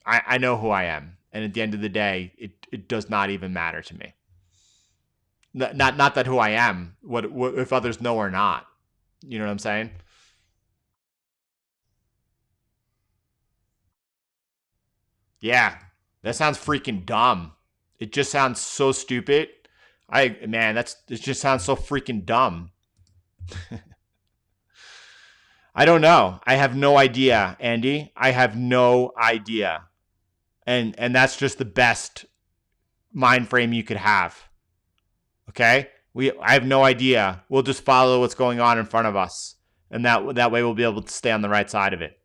I know who I am, and at the end of the day, it does not even matter to me. Not that who I am, what if others know or not. You know what I'm saying? Yeah, that sounds freaking dumb. It just sounds so stupid. It just sounds so freaking dumb. I don't know. I have no idea, Andy. I have no idea. And that's just the best mind frame you could have. Okay? I have no idea. We'll just follow what's going on in front of us. And that way we'll be able to stay on the right side of it.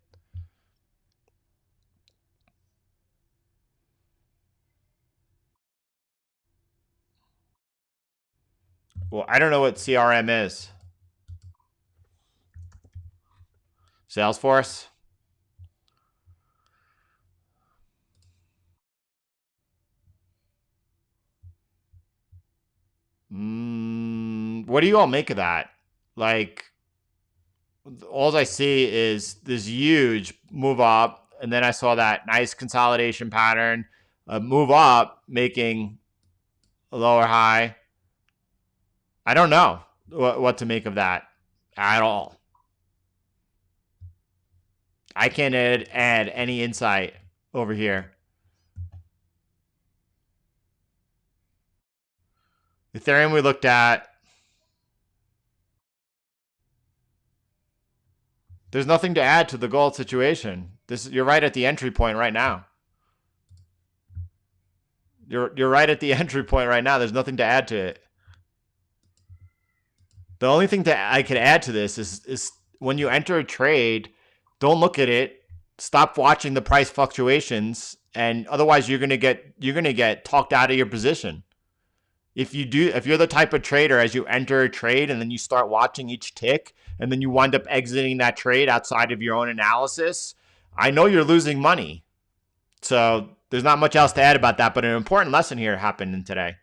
Well, I don't know what CRM is. Salesforce? What do you all make of that? Like, all I see is this huge move up, and then I saw that nice consolidation pattern, move up, making a lower high. I don't know what to make of that at all. I can't add any insight over here. Ethereum we looked at. There's nothing to add to the gold situation. You're right at the entry point right now. You're right at the entry point right now. There's nothing to add to it. The only thing that I could add to this is when you enter a trade, don't look at it. Stop watching the price fluctuations, and otherwise you're gonna get talked out of your position. If you're the type of trader as you enter a trade and then you start watching each tick and then you wind up exiting that trade outside of your own analysis, I know you're losing money. So there's not much else to add about that, but an important lesson here happened in today.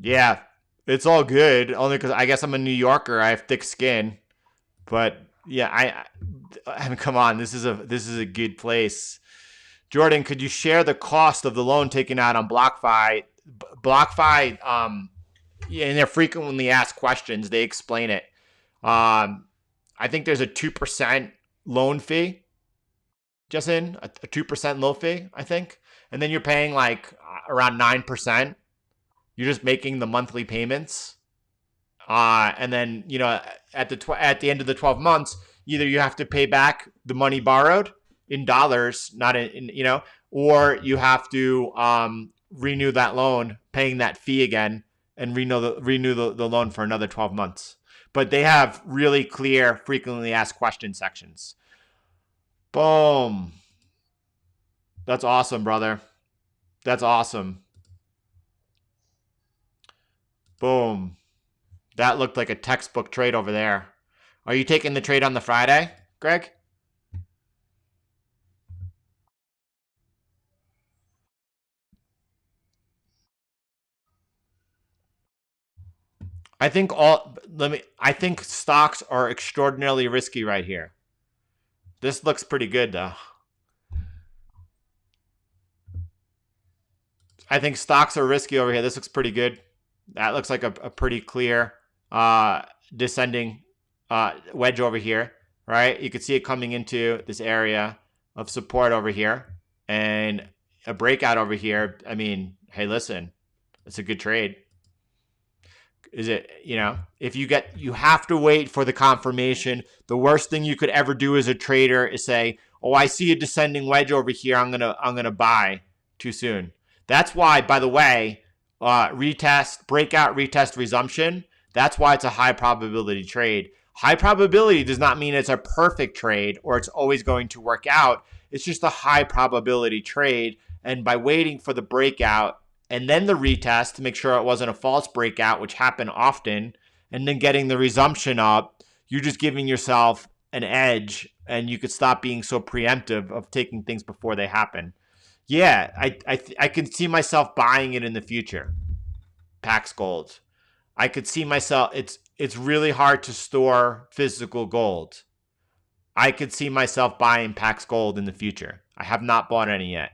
Yeah, it's all good. Only because I guess I'm a New Yorker. I have thick skin, but yeah, I mean, come on, this is a good place. Jordan, could you share the cost of the loan taken out on BlockFi? BlockFi, yeah, in their frequently asked questions, they explain it. I think there's a 2% loan fee, just in a 2% loan fee, I think, and then you're paying like around 9%. You're just making the monthly payments, and then at the end of the 12 months, either you have to pay back the money borrowed in dollars, not in or you have to renew that loan, paying that fee again, and renew the loan for another 12 months. But they have really clear frequently asked question sections. Boom. That's awesome, brother. That's awesome. Boom. That looked like a textbook trade over there. Are you taking the trade on the Friday, Greg? I think stocks are extraordinarily risky right here. This looks pretty good though. I think stocks are risky over here. This looks pretty good. That looks like a pretty clear descending wedge over here, right? You could see it coming into this area of support over here and a breakout over here. I mean, hey, listen, it's a good trade. Is it, if you have to wait for the confirmation. The worst thing you could ever do as a trader is say, oh, I see a descending wedge over here. I'm gonna buy too soon. That's why, by the way, retest, breakout, retest, resumption. That's why it's a high probability trade. High probability does not mean it's a perfect trade or it's always going to work out. It's just a high probability trade. And by waiting for the breakout and then the retest to make sure it wasn't a false breakout, which happened often, and then getting the resumption up, you're just giving yourself an edge, and you could stop being so preemptive of taking things before they happen. Yeah, I could see myself buying it in the future. Pax Gold. I could see myself. It's really hard to store physical gold. I could see myself buying Pax Gold in the future. I have not bought any yet.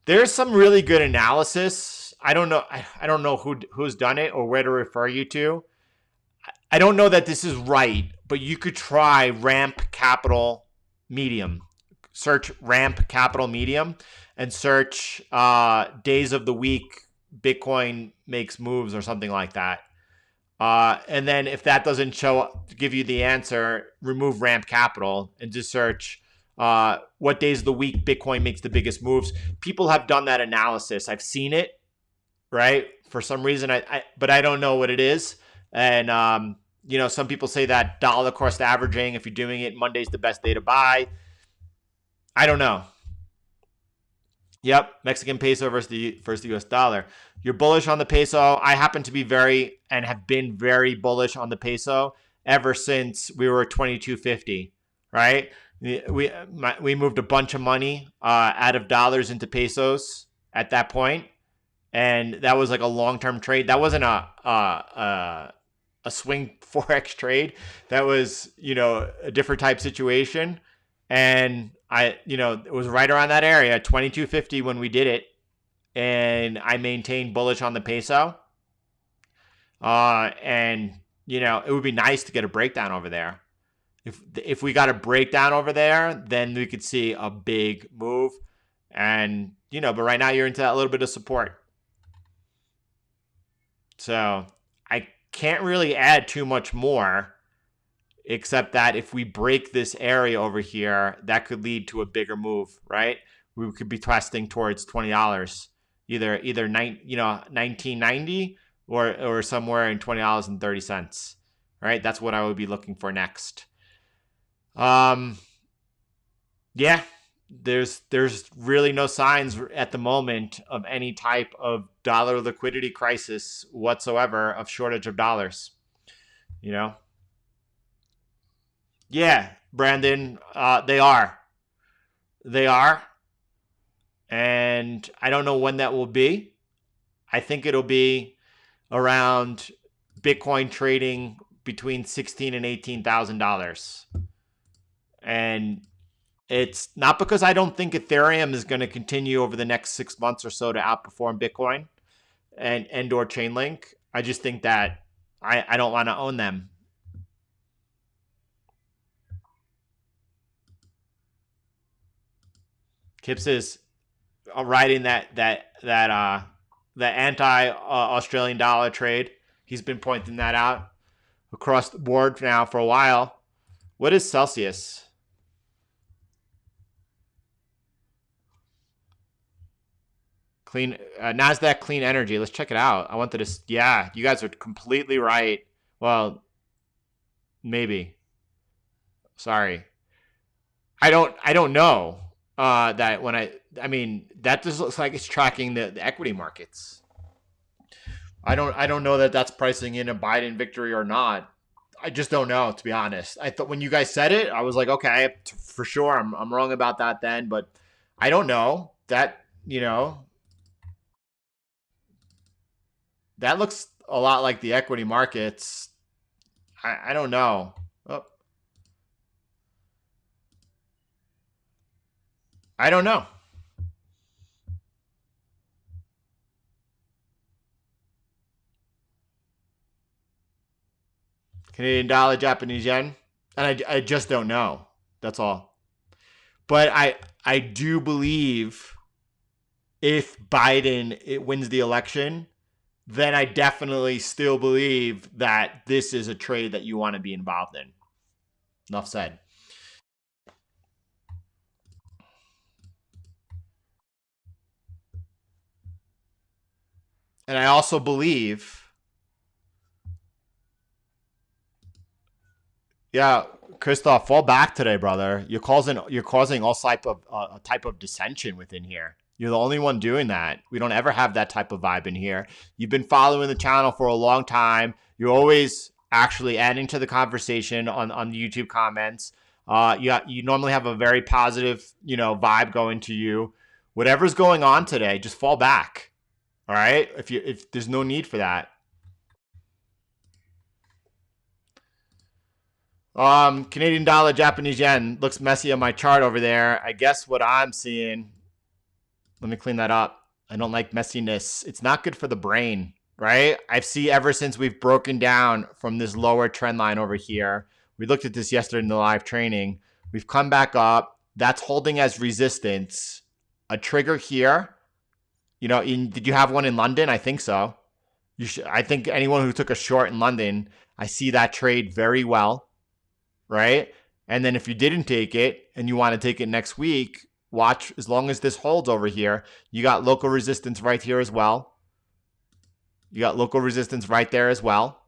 There's some really good analysis. I don't know who's done it or where to refer you to. I don't know that this is right, but you could try Ramp Capital Medium. Search Ramp Capital Medium and search days of the week Bitcoin makes moves or something like that. And then if that doesn't give you the answer, remove Ramp Capital and just search what days of the week Bitcoin makes the biggest moves. People have done that analysis. I've seen it, right? For some reason, but I don't know what it is. And some people say that dollar cost averaging, if you're doing it, Monday's the best day to buy. I don't know. Yep, Mexican peso versus the US dollar. You're bullish on the peso. I happen to be have been very bullish on the peso ever since we were 22.50, right? We moved a bunch of money out of dollars into pesos at that point, and that was like a long-term trade. That wasn't a swing Forex trade. That was, a different type situation. And it was right around that area, 22.50 when we did it. And I maintained bullish on the peso. And it would be nice to get a breakdown over there. If we got a breakdown over there, then we could see a big move. And, but right now you're into that little bit of support. So I can't really add too much more, except that if we break this area over here, that could lead to a bigger move, right? We could be testing towards $20, either $19.90 or somewhere in $20.30, right? That's what I would be looking for next. Yeah, there's really no signs at the moment of any type of dollar liquidity crisis whatsoever, of shortage of dollars. Yeah, Brandon, they are. And I don't know when that will be. I think it'll be around Bitcoin trading between $16,000 and $18,000. And it's not because I don't think Ethereum is going to continue over the next 6 months or so to outperform Bitcoin and or Chainlink. I just think that I don't want to own them. Kips is riding that anti-Australian dollar trade. He's been pointing that out across the board now for a while. What is Celsius? Clean Nasdaq Clean Energy. Let's check it out. I wanted to. Yeah, you guys are completely right. Well, maybe. Sorry. I don't know. That when I mean that just looks like it's tracking the equity markets. I don't know that that's pricing in a Biden victory or not. I just don't know, to be honest. I thought when you guys said it, I was like, okay, for sure, I'm wrong about that then, but I don't know that that looks a lot like the equity markets. I don't know. Oh, I don't know. Canadian dollar, Japanese yen. And I just don't know. That's all. But I do believe if Biden wins the election, then I definitely still believe that this is a trade that you want to be involved in. Enough said. And I also believe, yeah, Christoph, fall back today, brother. You're causing all type of a type of dissension within here. You're the only one doing that. We don't ever have that type of vibe in here. You've been following the channel for a long time. You're always actually adding to the conversation on the YouTube comments. You normally have a very positive, vibe going to you. Whatever's going on today, just fall back. All right? If there's no need for that. Canadian dollar, Japanese yen looks messy on my chart over there. I guess what I'm seeing, let me clean that up. I don't like messiness. It's not good for the brain, right? I see ever since we've broken down from this lower trend line over here. We looked at this yesterday in the live training. We've come back up. That's holding as resistance. A trigger here. Did you have one in London? I think so. I think anyone who took a short in London, I see that trade very well. Right? And then if you didn't take it and you want to take it next week, watch as long as this holds over here. You got local resistance right here as well. You got local resistance right there as well.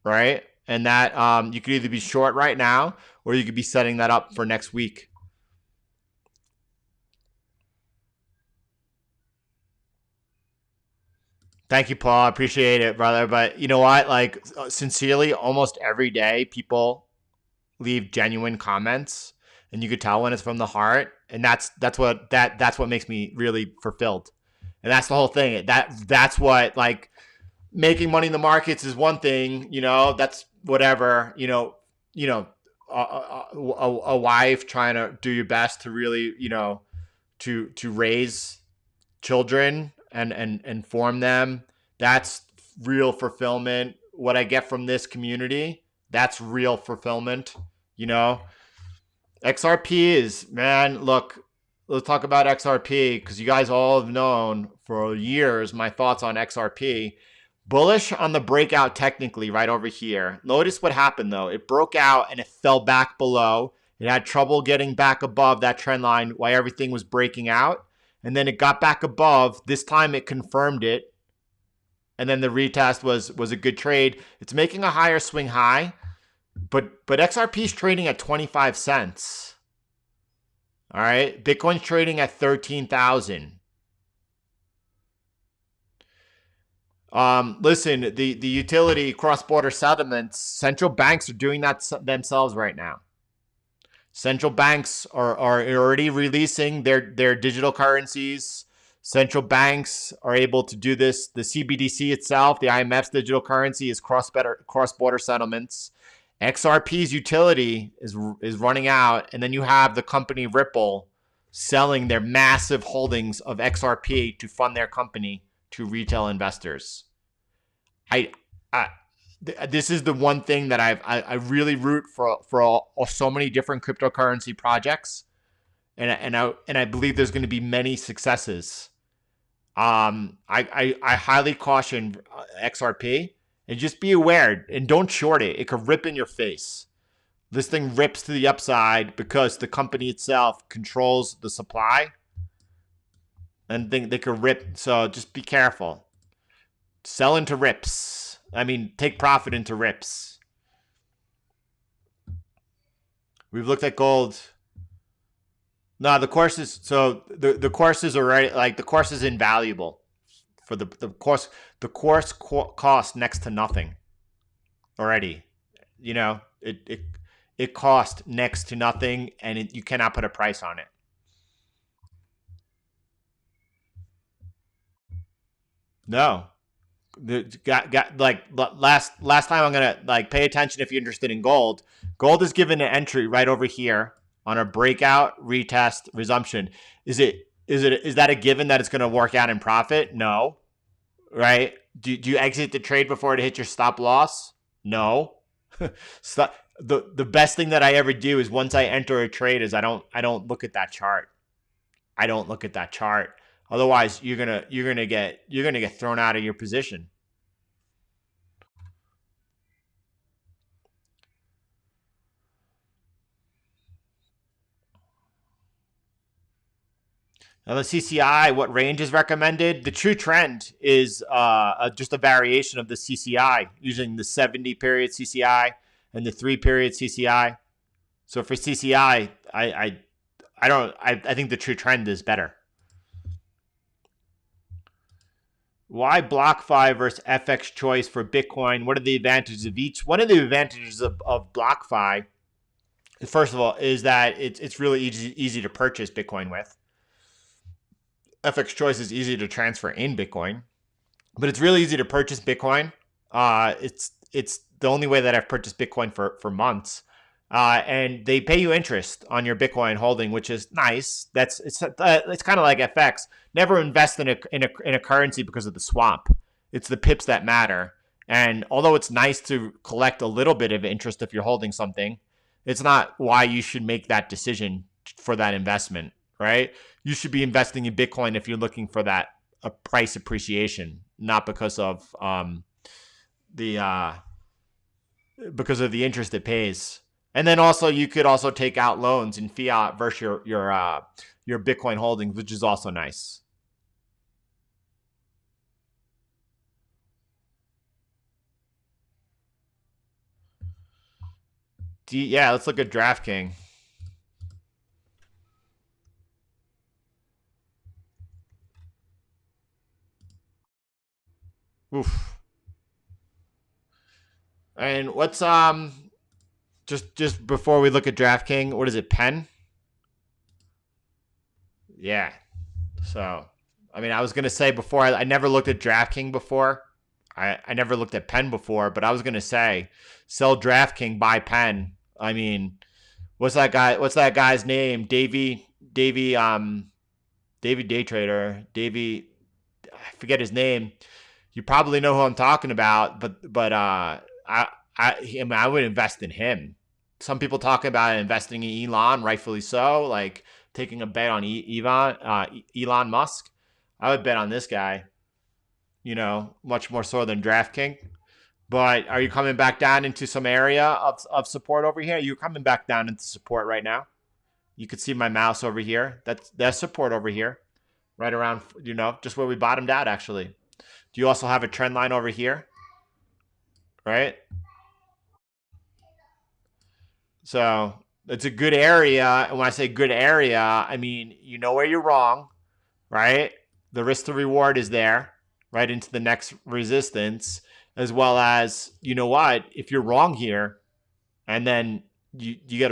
Right? And that you could either be short right now or you could be setting that up for next week. Thank you, Paul. I appreciate it, brother. But you know what? Like, sincerely, almost every day, people leave genuine comments, and you could tell when it's from the heart, and that's what makes me really fulfilled. And that's the whole thing. That's what, like, making money in the markets is one thing, that's whatever, a wife trying to do your best to really, to raise children and form them. That's real fulfillment. What I get from this community, that's real fulfillment. XRP is, man, look, let's talk about XRP because you guys all have known for years my thoughts on XRP. Bullish on the breakout technically right over here. Notice what happened though. It broke out and it fell back below. It had trouble getting back above that trend line while everything was breaking out. And then it got back above. This time it confirmed it. And then the retest was a good trade. It's making a higher swing high. But XRP is trading at 25 cents. All right. Bitcoin's trading at 13,000. Listen, the utility cross-border settlements, central banks are doing that themselves right now. Central banks are already releasing their digital currencies. Central banks are able to do this. The CBDC itself, the IMF's digital currency, is cross-border settlements. XRP's utility is running out, and then you have the company Ripple selling their massive holdings of XRP to fund their company to retail investors. This is the one thing that I really root for so many different cryptocurrency projects, and I believe there's going to be many successes. I highly caution XRP. And just be aware and don't short it. It could rip in your face. This thing rips to the upside because the company itself controls the supply. And they could rip. So just be careful. Sell into rips. I mean, take profit into rips. We've looked at gold. No, the course is, so the course is already, like, the course is invaluable. For the course cost next to nothing already. It cost next to nothing, and you cannot put a price on it. No, last time I'm gonna pay attention if you're interested in gold. Gold is given an entry right over here on a breakout, retest, resumption. Is that a given that it's going to work out in profit? No. Right? Do you exit the trade before it hits your stop loss? No. So the best thing that I ever do is once I enter a trade is I don't look at that chart. I don't look at that chart. Otherwise, you're gonna get thrown out of your position. Now the CCI, what range is recommended? The true trend is just a variation of the CCI using the 70 period CCI and the 3 period CCI. So for CCI, I think the true trend is better. Why BlockFi versus FX Choice for Bitcoin? What are the advantages of each? One of the advantages of BlockFi, first of all, is that it's really easy to purchase Bitcoin with. FX Choice is easy to transfer in Bitcoin, but it's really easy to purchase Bitcoin. It's the only way that I've purchased Bitcoin for months. And they pay you interest on your Bitcoin holding, which is nice. It's kind of like FX. Never invest in a currency because of the swap. It's the pips that matter. And although it's nice to collect a little bit of interest if you're holding something, it's not why you should make that decision for that investment, right? You should be investing in Bitcoin if you're looking for that price appreciation, not because of the interest it pays. And then also you could also take out loans in fiat versus your Bitcoin holdings, which is also nice. Yeah, let's look at DraftKings. Oof. And what's just before we look at DraftKings, what is it, Penn? Yeah. So, I mean, I was gonna say before I never looked at DraftKings before. I never looked at Penn before, but I was gonna say sell DraftKings, buy Penn. I mean, what's that guy's name? Davey Day Trader. I forget his name. You probably know who I'm talking about, but I would invest in him. Some people talk about investing in Elon, rightfully so, like taking a bet on Elon Musk. I would bet on this guy, much more so than DraftKings. But are you coming back down into some area of support over here? You're coming back down into support right now. You could see my mouse over here. That's support over here, right around, just where we bottomed out, actually. Do you also have a trend line over here? Right? So it's a good area. And when I say good area, I mean, you know where you're wrong, right? The risk to reward is there, right into the next resistance, as well as, you know what, if you're wrong here, and then you get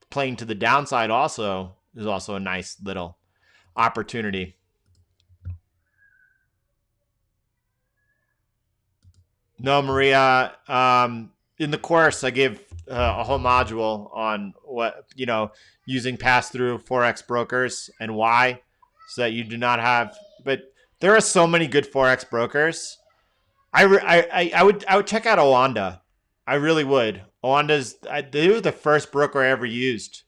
playing to the downside also is also a nice little opportunity. No, Maria. In the course, I give a whole module on what, using pass-through Forex brokers and why, so that you do not have. But there are so many good Forex brokers. I would check out Oanda. I really would. They were the first broker I ever used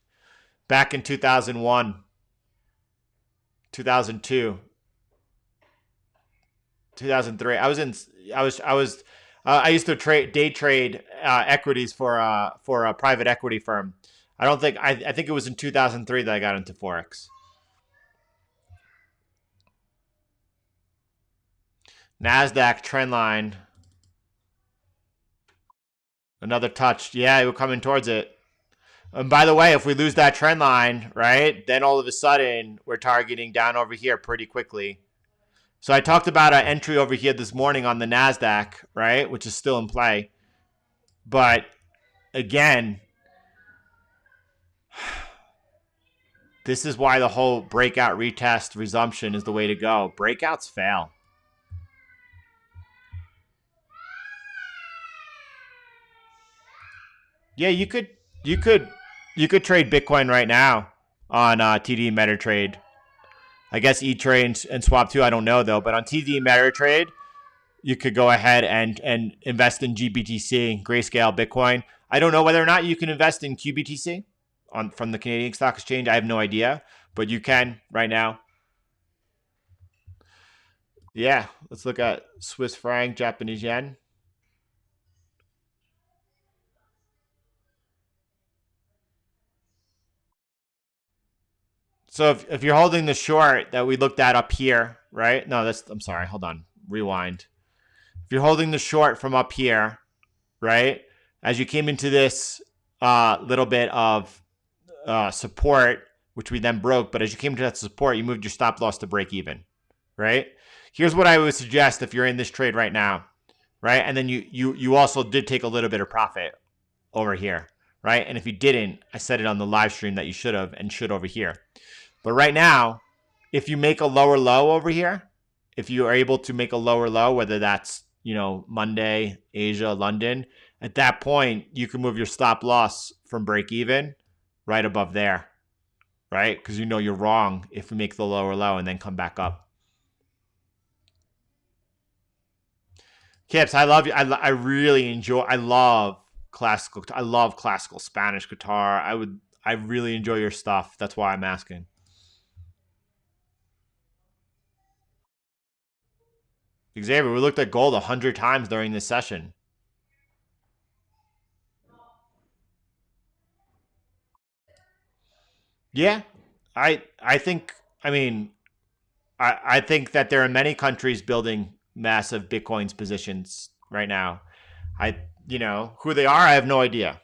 back in 2001, 2002, 2003. I used to day trade equities for a private equity firm. I think it was in 2003 that I got into Forex. Nasdaq trend line. Another touch. Yeah, we're coming towards it. And by the way, if we lose that trend line, right, then all of a sudden we're targeting down over here pretty quickly. So I talked about an entry over here this morning on the Nasdaq, right, which is still in play. But again, this is why the whole breakout, retest, resumption is the way to go. Breakouts fail. Yeah, you could trade Bitcoin right now on TD MetaTrade. I guess E-Trade and Swap 2, I don't know though, but on TD MetaTrade, you could go ahead and invest in GBTC, Grayscale Bitcoin. I don't know whether or not you can invest in QBTC from the Canadian Stock Exchange. I have no idea, but you can right now. Yeah, let's look at Swiss franc, Japanese yen. So if you're holding the short that we looked at up here, right? No, I'm sorry. Hold on. Rewind. If you're holding the short from up here, right? As you came into this little bit of support, which we then broke, but as you came to that support, you moved your stop loss to break even, right? Here's what I would suggest if you're in this trade right now, right? And then you also did take a little bit of profit over here, right? And if you didn't, I said it on the live stream that you should have and should over here. But right now, if you make a lower low over here, if you are able to make a lower low, whether that's, Monday, Asia, London, at that point, you can move your stop loss from break even right above there, right? Because you're wrong if you make the lower low and then come back up. Kips, I love you. I really enjoy. I love classical Spanish guitar. I really enjoy your stuff. That's why I'm asking. Xavier, we looked at gold 100 times during this session. Yeah, I think. I think that there are many countries building massive Bitcoin's positions right now. Who they are, I have no idea.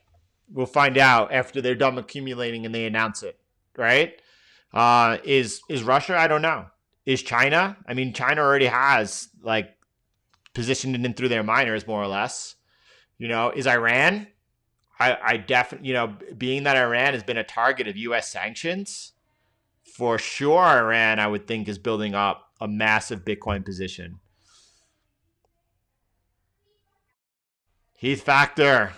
We'll find out after they're done accumulating and they announce it, right? Is Russia? I don't know. Is China? I mean, China already has positioned it in through their miners more or less. Is Iran? I definitely, being that Iran has been a target of U.S. sanctions, for sure, Iran, I would think, is building up a massive Bitcoin position. Heath Factor.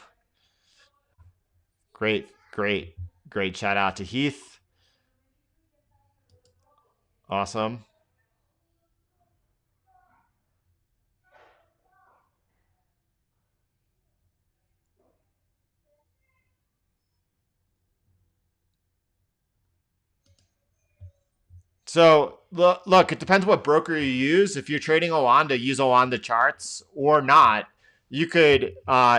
Great shout out to Heath. Awesome. So look, it depends what broker you use. If you're trading Oanda, use Oanda charts or not. You could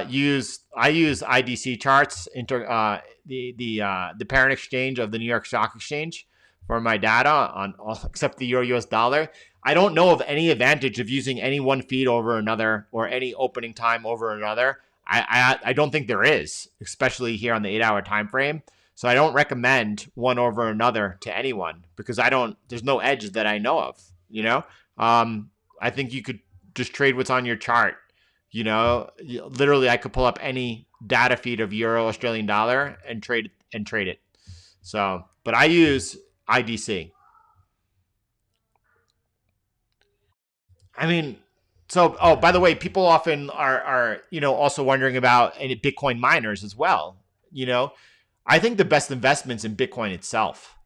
use. I use IDC charts, the parent exchange of the New York Stock Exchange, for my data on all except the Euro US dollar. I don't know of any advantage of using any one feed over another or any opening time over another. I don't think there is, especially here on the 8-hour time frame. So I don't recommend one over another to anyone because there's no edge that I know of, I think you could just trade what's on your chart. Literally I could pull up any data feed of Euro, Australian dollar and trade it. So, but I use IDC. I mean, by the way, people often are also wondering about any Bitcoin miners as well. I think the best investment's in Bitcoin itself.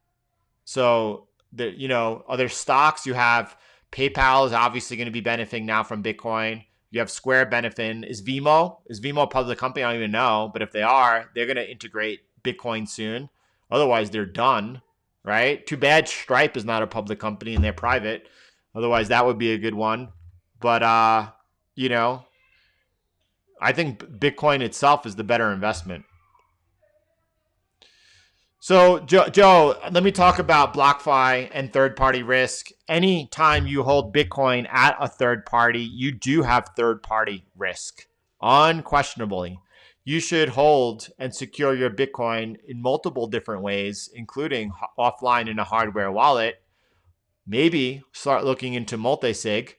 So other stocks you have. PayPal is obviously going to be benefiting now from Bitcoin. You have Square benefiting. Is Vimo a public company? I don't even know. But if they are, they're going to integrate Bitcoin soon. Otherwise, they're done, right? Too bad Stripe is not a public company and they're private. Otherwise, that would be a good one. But, I think Bitcoin itself is the better investment. So, Joe, let me talk about BlockFi and third-party risk. Anytime you hold Bitcoin at a third party, you do have third-party risk. Unquestionably. You should hold and secure your Bitcoin in multiple different ways, including offline in a hardware wallet. Maybe start looking into multi-sig,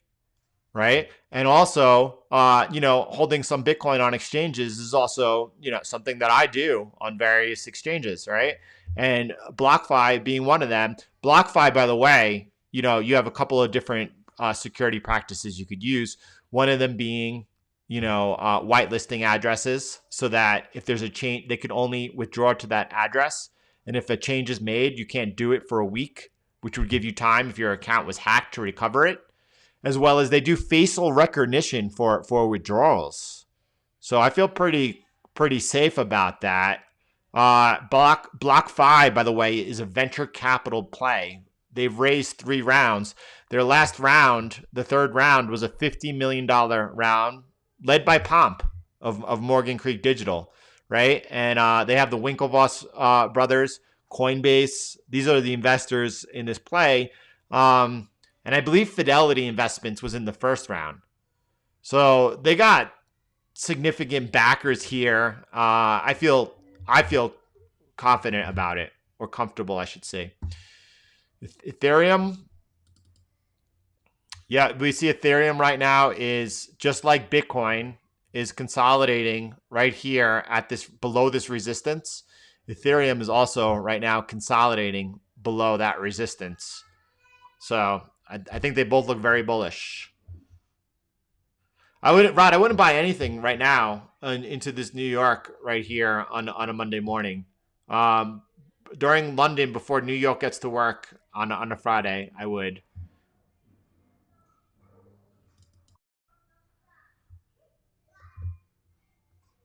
right? And also, holding some Bitcoin on exchanges is also, something that I do on various exchanges, right? And BlockFi being one of them. BlockFi, by the way, you have a couple of different security practices you could use. One of them being, whitelisting addresses so that if there's a change, they could only withdraw to that address. And if a change is made, you can't do it for a week, which would give you time if your account was hacked to recover it. As well as they do facial recognition for withdrawals. So I feel pretty pretty safe about that. BlockFi, by the way, is a venture capital play. They've raised 3 rounds. Their last round, the third round, was a $50 million round led by Pomp of Morgan Creek Digital, right? And they have the Winklevoss brothers, Coinbase. These are the investors in this play. And I believe Fidelity Investments was in the first round. So they got significant backers here. I feel confident about it, or comfortable, I should say. Ethereum, yeah, we see Ethereum right now is just like Bitcoin, is consolidating right here at this, below this resistance. Ethereum is also right now consolidating below that resistance. So I think they both look very bullish. I wouldn't buy anything right now into this New York right here on a Monday morning. During London, before New York gets to work on a Friday, I would.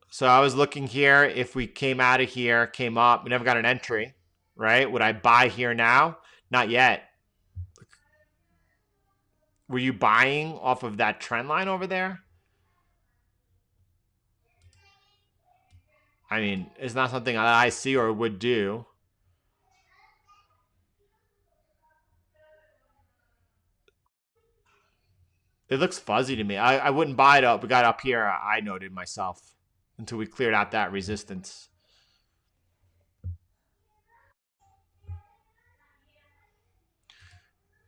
So I was looking here. If we came out of here, came up, we never got an entry, right? Would I buy here now? Not yet. Were you buying off of that trend line over there? I mean, it's not something that I see or would do. It looks fuzzy to me. I wouldn't buy it up. We got up here, I noted myself, until we cleared out that resistance.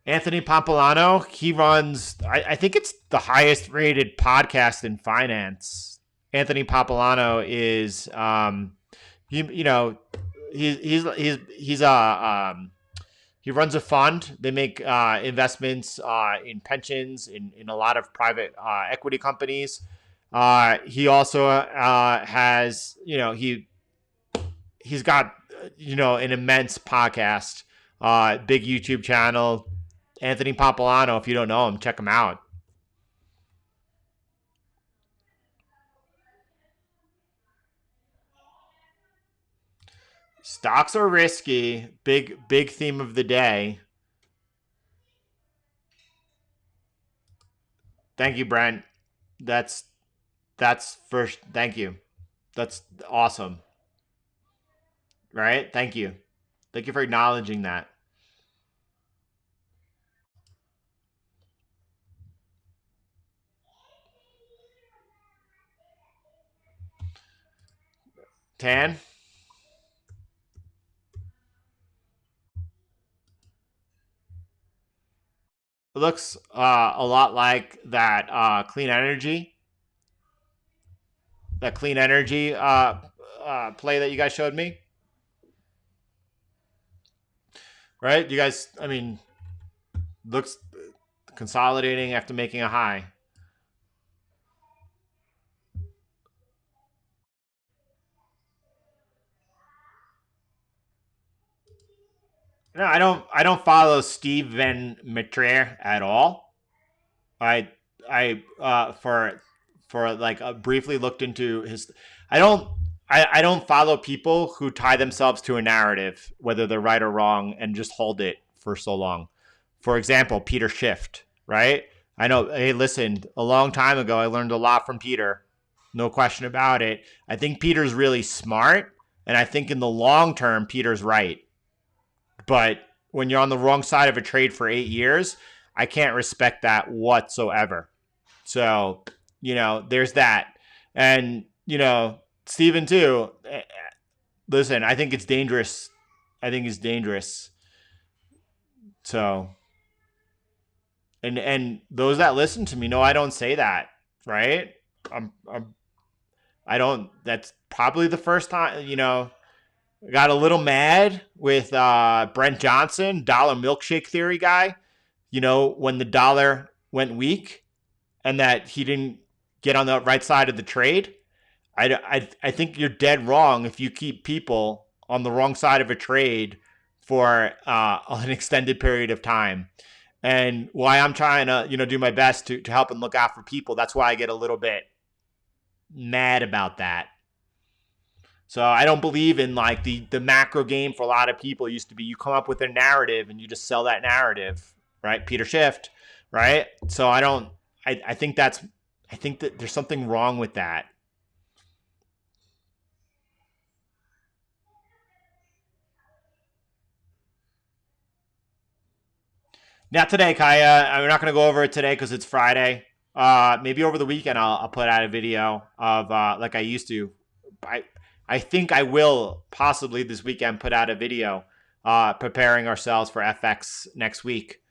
Anthony Pompilano, he runs, I think it's the highest rated podcast in finance. Anthony Pompilano is, he runs a fund. They make investments in pensions, in a lot of private equity companies. He also has, he's got, an immense podcast, big YouTube channel. Anthony Pompilano, if you don't know him, check him out. Stocks are risky. Big theme of the day. Thank you, Brent. That's first. Thank you. That's awesome. Right? Thank you. Thank you for acknowledging that. Tan? It looks a lot like that clean energy. That clean energy play that you guys showed me. Right? You guys, I mean, looks consolidating after making a high. No, I don't follow Steve Van Metre at all. I for like briefly looked into his. I don't follow people who tie themselves to a narrative, whether they're right or wrong, and just hold it for so long. For example, Peter Schiff, right? I know. Hey, listen, a long time ago, I learned a lot from Peter. No question about it. I think Peter's really smart, and I think in the long term, Peter's right. But when you're on the wrong side of a trade for 8 years, I can't respect that whatsoever. So, there's that. And, Steven too, listen, I think it's dangerous. I think it's dangerous. So, and those that listen to me know I don't say that, right? I don't, that's probably the first time, got a little mad with Brent Johnson, dollar milkshake theory guy, when the dollar went weak and that he didn't get on the right side of the trade. I think you're dead wrong if you keep people on the wrong side of a trade for an extended period of time. And why I'm trying to, do my best to help and look out for people. That's why I get a little bit mad about that. So I don't believe in like the macro game. For a lot of people, it used to be you come up with a narrative and you just sell that narrative, right? Peter Schiff, right? So I don't. I think that's. I think that there's something wrong with that. Not today, Kaya. I'm not going to go over it today because it's Friday. Maybe over the weekend I'll put out a video of like I used to. I I think I will possibly this weekend put out a video preparing ourselves for FX next week.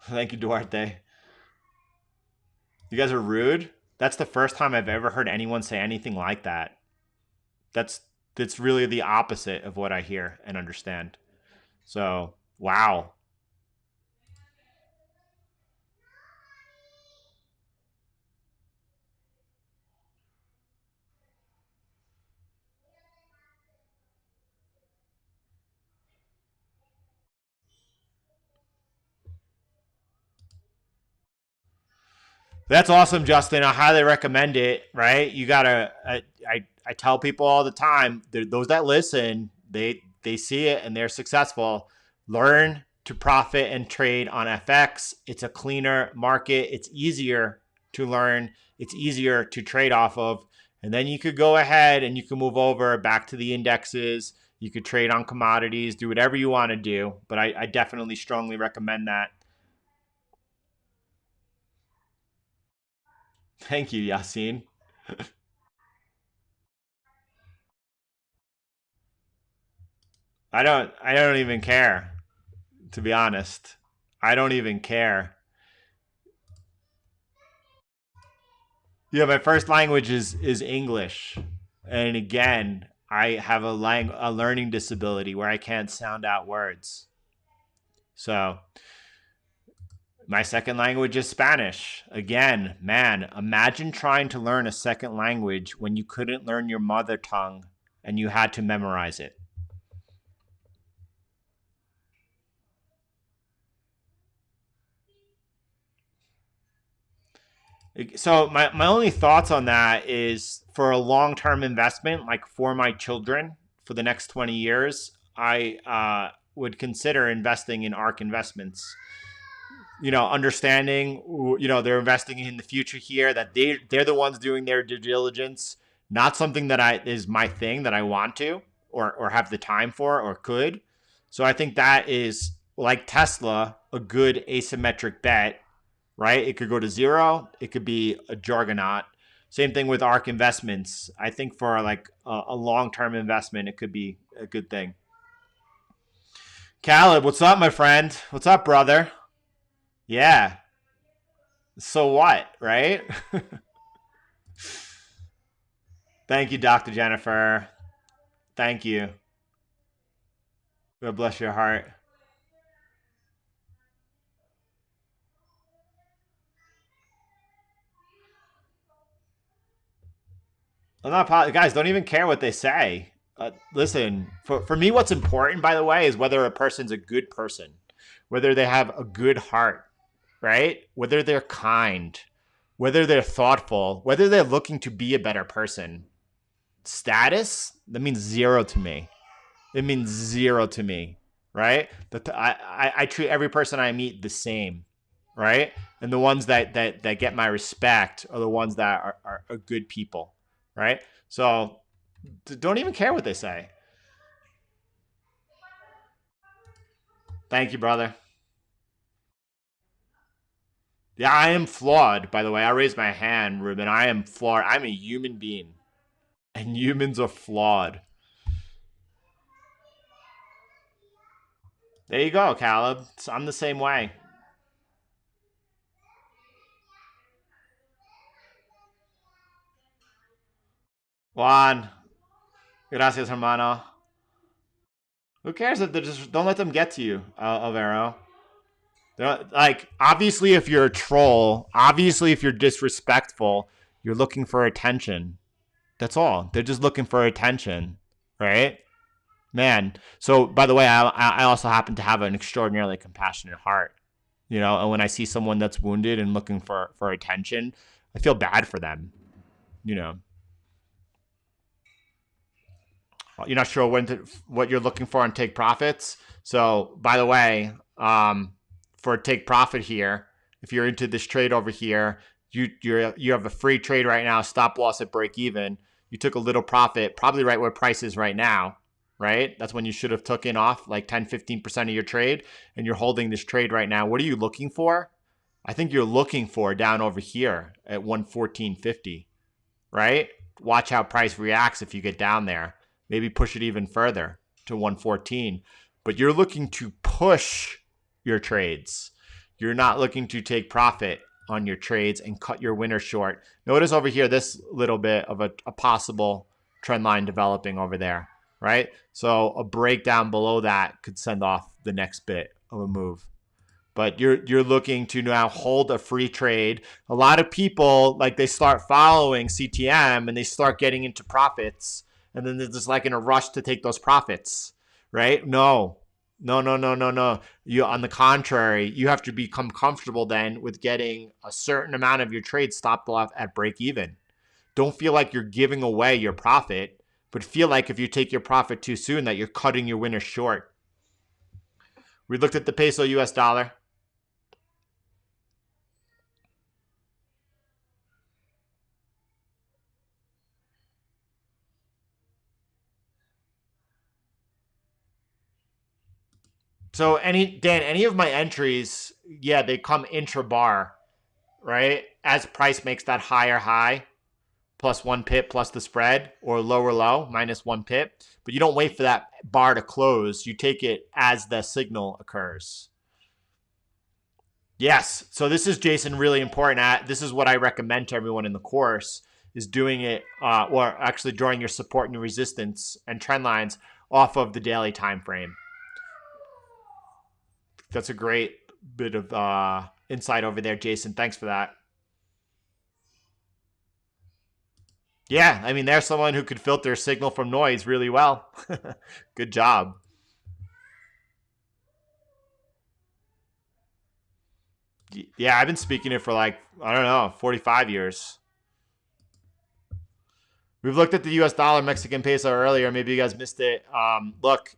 Thank you, Duarte. You guys are rude. That's the first time I've ever heard anyone say anything like that. That's that's really the opposite of what I hear and understand. So, wow. That's awesome, Justin. I highly recommend it. Right? You gotta. I tell people all the time. Those that listen, they see it and they're successful. Learn to profit and trade on FX. It's a cleaner market. It's easier to learn. It's easier to trade off of. And then you could go ahead and you can move over back to the indexes. You could trade on commodities, do whatever you want to do. But I definitely strongly recommend that. Thank you, Yasin. I don't even care, to be honest. I don't even care. Yeah, my first language is English. And again, I have a learning disability where I can't sound out words. So, my second language is Spanish. Again, man, imagine trying to learn a second language when you couldn't learn your mother tongue and you had to memorize it. So my only thoughts on that is for a long term investment, like for my children for the next 20 years, I would consider investing in ARK investments. Understanding, they're investing in the future here, that they're the ones doing their due diligence, not something that I is my thing that I want to or have the time for or could. So I think that is like Tesla, a good asymmetric bet, right? It could go to zero. It could be a juggernaut. Same thing with ARK investments. I think for like a long-term investment, it could be a good thing. Caleb, what's up, my friend? What's up, brother? Yeah. So what, right? Thank you, Dr. Jennifer. Thank you. God bless your heart. I'm not guys. Don't even care what they say. Listen, for me, what's important, by the way, is whether a person's a good person, whether they have a good heart, right? Whether they're kind, whether they're thoughtful, whether they're looking to be a better person. Status, that means zero to me. It means zero to me, right? I treat every person I meet the same, right? And the ones that get my respect are the ones that are good people, right? So don't even care what they say. Thank you, brother. Yeah, I am flawed, by the way. I raised my hand, Ruben. I am flawed. I'm a human being, and humans are flawed. There you go, Caleb. I'm the same way. Juan, gracias, hermano. Who cares if they just don't let them get to you, Alvaro? Like, obviously, if you're a troll, obviously, if you're disrespectful, you're looking for attention. That's all. They're just looking for attention, right? Man. So, by the way, I also happen to have an extraordinarily compassionate heart, and when I see someone that's wounded and looking for attention, I feel bad for them, you know. You're not sure what you're looking for on take profits. So by the way, for take profit here, if you're into this trade over here, you have a free trade right now, stop loss at break even. You took a little profit, probably right where price is right now, right? That's when you should have taken off like 10-15% of your trade, and you're holding this trade right now. What are you looking for? I think you're looking for down over here at 114.50, right? Watch how price reacts if you get down there. Maybe push it even further to 114. But you're looking to push your trades. You're not looking to take profit on your trades and cut your winner short. Notice over here, this little bit of a possible trend line developing over there, right? So a breakdown below that could send off the next bit of a move. But you're looking to now hold a free trade. A lot of people, like, they start following CTM and they start getting into profits, and then they're just like in a rush to take those profits, right? No. You, on the contrary, you have to become comfortable then with getting a certain amount of your trade stopped off at break even. Don't feel like you're giving away your profit, but feel like if you take your profit too soon that you're cutting your winner short. We looked at the peso US dollar. So any of my entries, yeah, they come intra-bar, right? As price makes that higher high, plus 1 pip plus the spread, or lower low, minus 1 pip. But you don't wait for that bar to close. You take it as the signal occurs. Yes. So this is, Jason, really important. This is what I recommend to everyone in the course, is doing it, or actually drawing your support and your resistance and trend lines off of the daily time frame. That's a great bit of insight over there, Jason. Thanks for that. Yeah, I mean, there's someone who could filter signal from noise really well. Good job. Yeah, I've been speaking it for like, I don't know, 45 years. We've looked at the US dollar, Mexican peso earlier. Maybe you guys missed it. Look,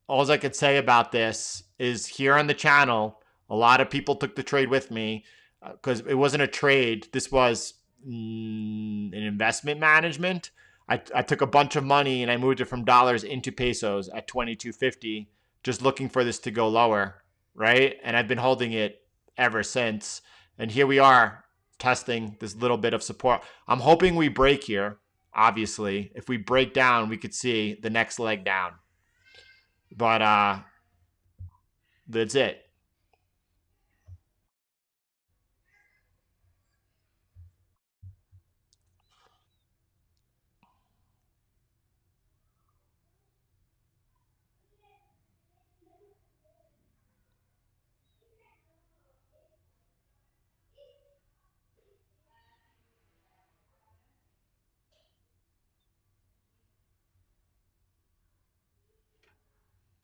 all I could say about this is here on the channel, a lot of people took the trade with me because it wasn't a trade. This was an investment management. I took a bunch of money and I moved it from dollars into pesos at 22.50, just looking for this to go lower, right? And I've been holding it ever since. And here we are testing this little bit of support. I'm hoping we break here. Obviously, if we break down, we could see the next leg down. But that's it.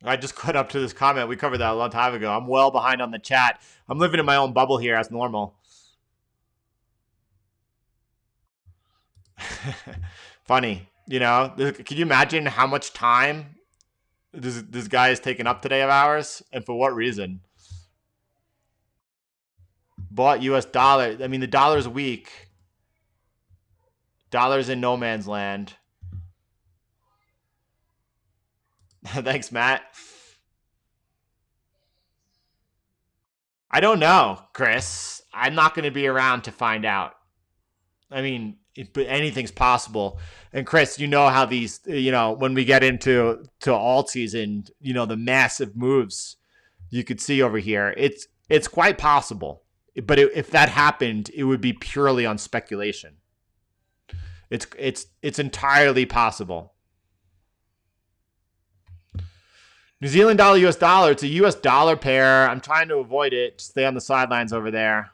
I just caught up to this comment. We covered that a long time ago. I'm well behind on the chat. I'm living in my own bubble here as normal. Funny, you know. Can you imagine how much time this guy has taken up today of ours, and for what reason? Bought U.S. dollar. I mean, the dollar's weak. Dollar's in no man's land. Thanks, Matt. I don't know, Chris. I'm not going to be around to find out. I mean, but anything's possible. And Chris, you know how these, when we get into alt season, the massive moves you could see over here. It's quite possible. But if that happened, it would be purely on speculation. It's entirely possible. New Zealand dollar, US dollar. It's a US dollar pair. I'm trying to avoid it. Stay on the sidelines over there.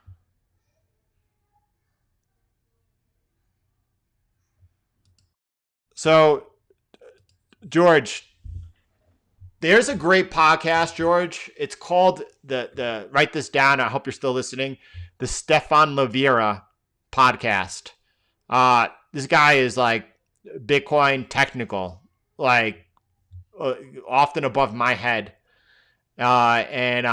So, George, there's a great podcast, George. It's called the write this down. I hope you're still listening. The Stefan Levira podcast. This guy is like Bitcoin technical. Like, often above my head. And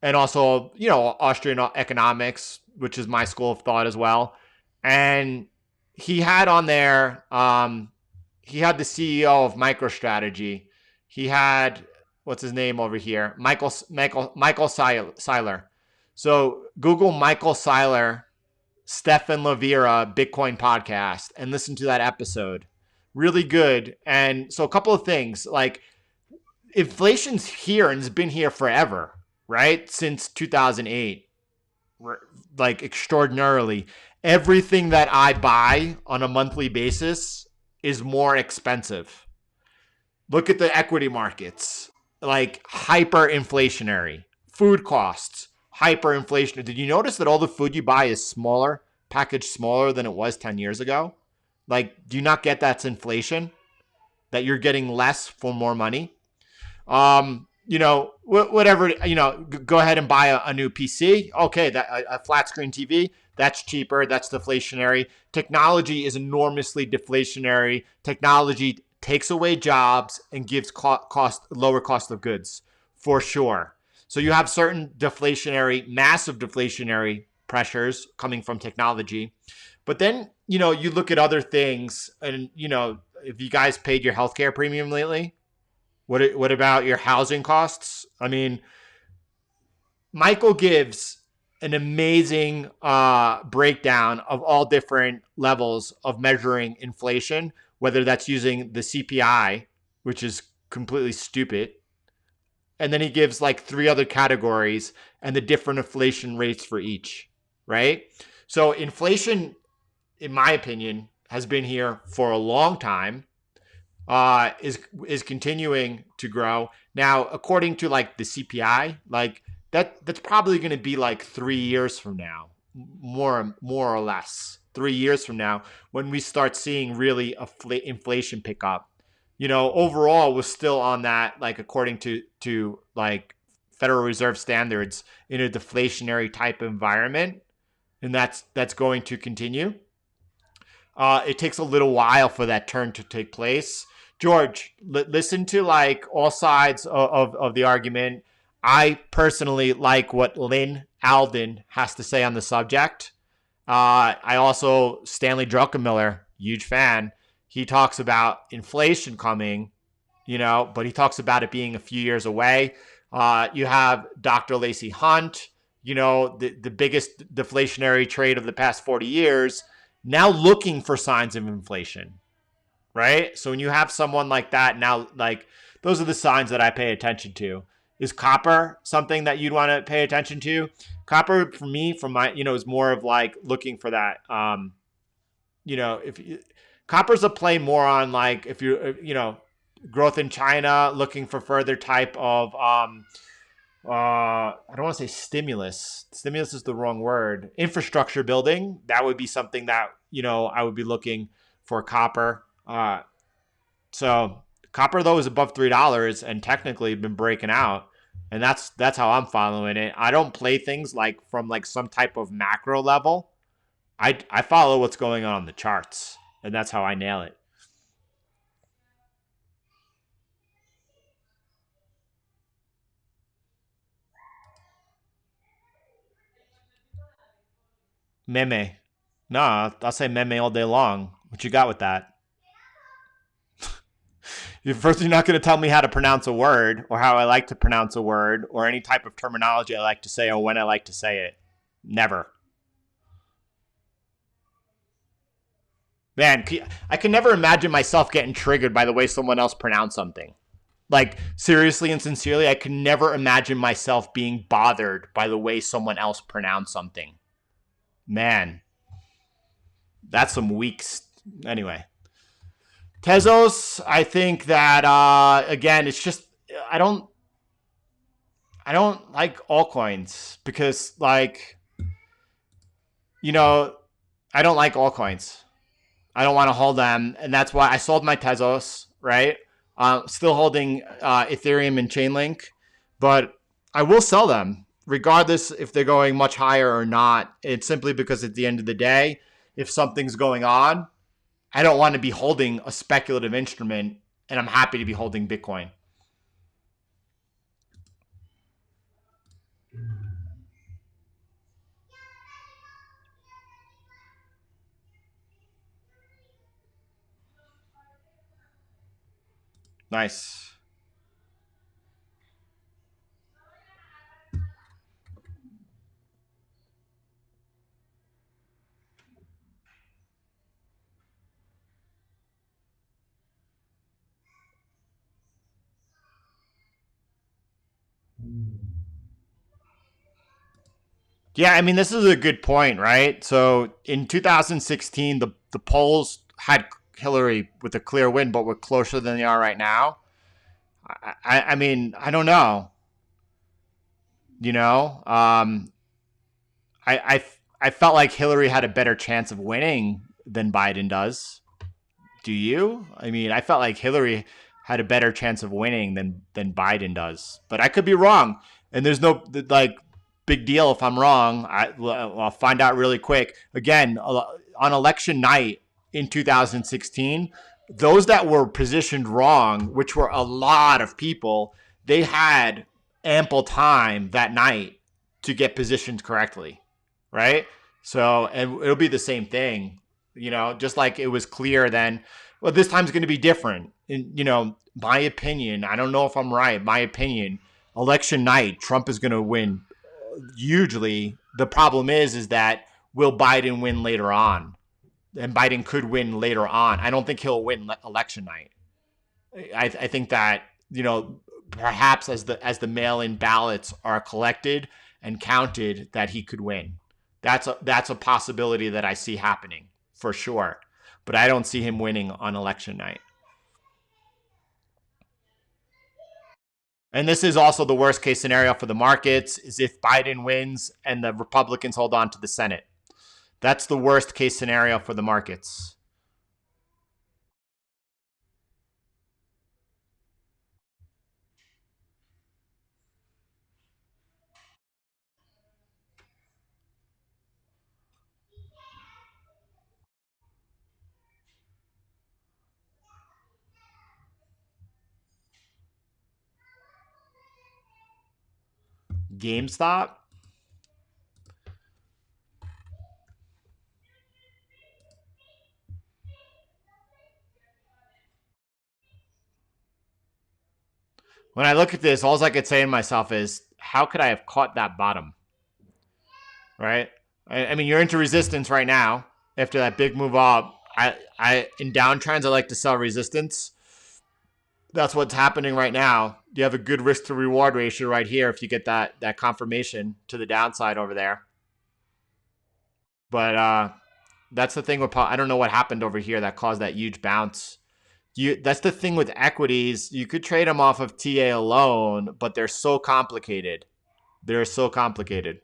also, Austrian economics, which is my school of thought as well. And he had on there, he had the CEO of MicroStrategy. He had, what's his name over here? Michael Seiler. So Google Michael Seiler, Stefan Levira Bitcoin podcast and listen to that episode. Really good. And so a couple of things, like inflation's here and has been here forever, right? Since 2008, like extraordinarily. Everything that I buy on a monthly basis is more expensive. Look at the equity markets, like hyperinflationary. Food costs, hyperinflationary. Did you notice that all the food you buy is smaller, packaged smaller than it was 10 years ago? Like, do you not get that's inflation? That you're getting less for more money? Whatever, go ahead and buy a new PC. Okay, that a flat screen TV, that's cheaper, that's deflationary. Technology is enormously deflationary. Technology takes away jobs and gives lower cost of goods, for sure. So you have certain massive deflationary pressures coming from technology. But then, you look at other things and, if you guys paid your healthcare premium lately, what about your housing costs? I mean, Michael gives an amazing breakdown of all different levels of measuring inflation, whether that's using the CPI, which is completely stupid. And then he gives like 3 other categories and the different inflation rates for each, right? So inflation, in my opinion, has been here for a long time, is continuing to grow. Now, according to like the CPI, like that's probably going to be like 3 years from now, more or less 3 years from now, when we start seeing really inflation pick up. Overall, we're still on that, like according to like Federal Reserve standards, in a deflationary type environment, and that's going to continue. It takes a little while for that turn to take place. George, listen to like all sides of the argument. I personally like what Lynn Alden has to say on the subject. I also, Stanley Druckenmiller, huge fan. He talks about inflation coming, but he talks about it being a few years away. You have Dr. Lacey Hunt, the biggest deflationary trade of the past 40 years, now looking for signs of inflation, right? So when you have someone like that now, like those are the signs that I pay attention to. Is copper something that you'd want to pay attention to? Copper, for me, from my, is more of like looking for that. Copper's a play more on like if you, growth in China, looking for further type of, I don't want to say stimulus. Stimulus is the wrong word. Infrastructure building. That would be something that, I would be looking for copper. So copper, though, is above $3 and technically been breaking out. And that's how I'm following it. I don't play things like from like some type of macro level. I follow what's going on the charts, and that's how I nail it. Meme. No, I'll say meme all day long. What you got with that? First, you're not going to tell me how to pronounce a word or how I like to pronounce a word or any type of terminology I like to say or when I like to say it. Never. Man, I can never imagine myself getting triggered by the way someone else pronounced something. Like, seriously and sincerely, I can never imagine myself being bothered by the way someone else pronounced something. Man, that's some weak. Anyway. Tezos, I think that, again, it's just, I don't like altcoins because, like, I don't like altcoins. I don't want to hold them, and that's why I sold my Tezos, right? Still holding Ethereum and Chainlink, but I will sell them regardless if they're going much higher or not. It's simply because at the end of the day, if something's going on, I don't want to be holding a speculative instrument and I'm happy to be holding Bitcoin. Nice. Yeah, I mean, this is a good point, right? So in 2016, the polls had Hillary with a clear win, but we're closer than they are right now. I mean, I don't know. You know, I, I, I felt like Hillary had a better chance of winning than Biden does. Do you? I mean, I felt like Hillary had a better chance of winning than Biden does, but I could be wrong. And there's no like big deal if I'm wrong. I'll find out really quick. Again, on election night in 2016, those that were positioned wrong, which were a lot of people, they had ample time that night to get positioned correctly, right? So, and it'll be the same thing, you know, just like it was clear then. Well, this time's going to be different. And, you know, my opinion, I don't know if I'm right. My opinion, election night, Trump is going to win hugely. The problem is that will Biden win later on? And Biden could win later on. I don't think he'll win election night. I think that, you know, perhaps as the mail-in ballots are collected and counted, that he could win. That's a possibility that I see happening for sure. But I don't see him winning on election night. And this is also the worst case scenario for the markets, is if Biden wins and the Republicans hold on to the Senate. That's the worst case scenario for the markets. GameStop? When I look at this, all I could say to myself is, how could I have caught that bottom? Right? I mean, you're into resistance right now after that big move up. I in downtrends, I like to sell resistance. That's what's happening right now. You have a good risk to reward ratio right here if you get that confirmation to the downside over there. But that's the thing with I don't know what happened over here that caused that huge bounce. That's the thing with equities. You could trade them off of TA alone, but they're so complicated. They're so complicated.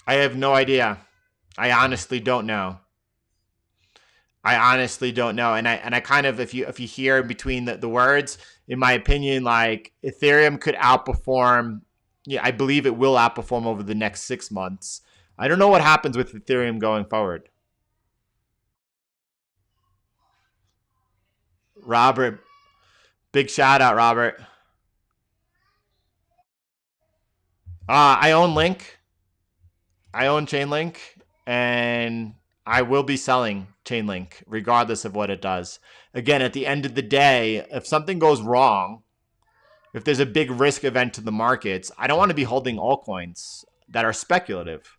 I have no idea. I honestly don't know. I honestly don't know. And I kind of, if you hear between the words, in my opinion, like Ethereum could outperform. Yeah, I believe it will outperform over the next 6 months. I don't know what happens with Ethereum going forward. Robert, big shout out, Robert. I own Link. I own Chainlink, and I will be selling Chainlink regardless of what it does. Again, at the end of the day, if something goes wrong, if there's a big risk event to the markets, I don't want to be holding altcoins that are speculative.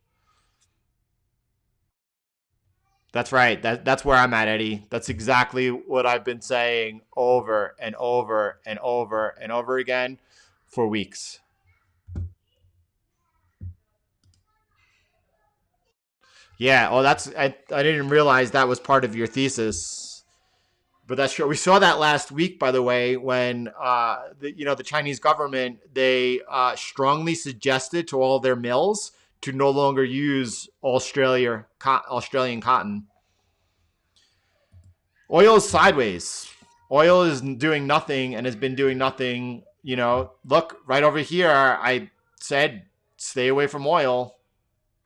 That's right. That's where I'm at, Eddie. That's exactly what I've been saying over and over and over and over again for weeks. Yeah, well, I didn't realize that was part of your thesis, but that's true. We saw that last week, by the way, when the Chinese government, they strongly suggested to all their mills to no longer use Australian cotton. Oil is sideways. Oil is doing nothing and has been doing nothing. You know, look right over here. I said stay away from oil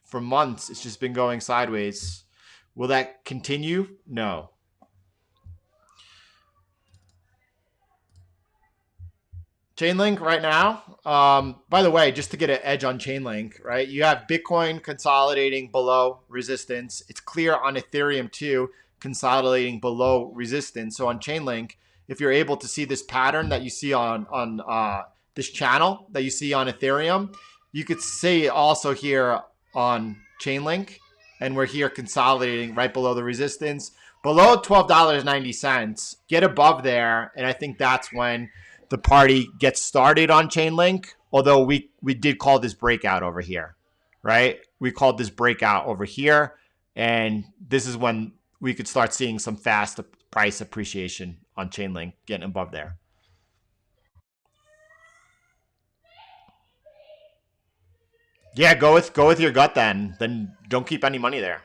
for months. It's just been going sideways. Will that continue? No. Chainlink right now. By the way, just to get an edge on Chainlink, right? You have Bitcoin consolidating below resistance. It's clear on Ethereum too, consolidating below resistance. So on Chainlink, if you're able to see this pattern that you see on this channel that you see on Ethereum, you could see also here on Chainlink, and we're here consolidating right below the resistance, below $12.90. Get above there, and I think that's when the party gets started on Chainlink, although we did call this breakout over here, right? We called this breakout over here, and this is when we could start seeing some fast price appreciation on Chainlink getting above there. Yeah, go with your gut then. Then don't keep any money there.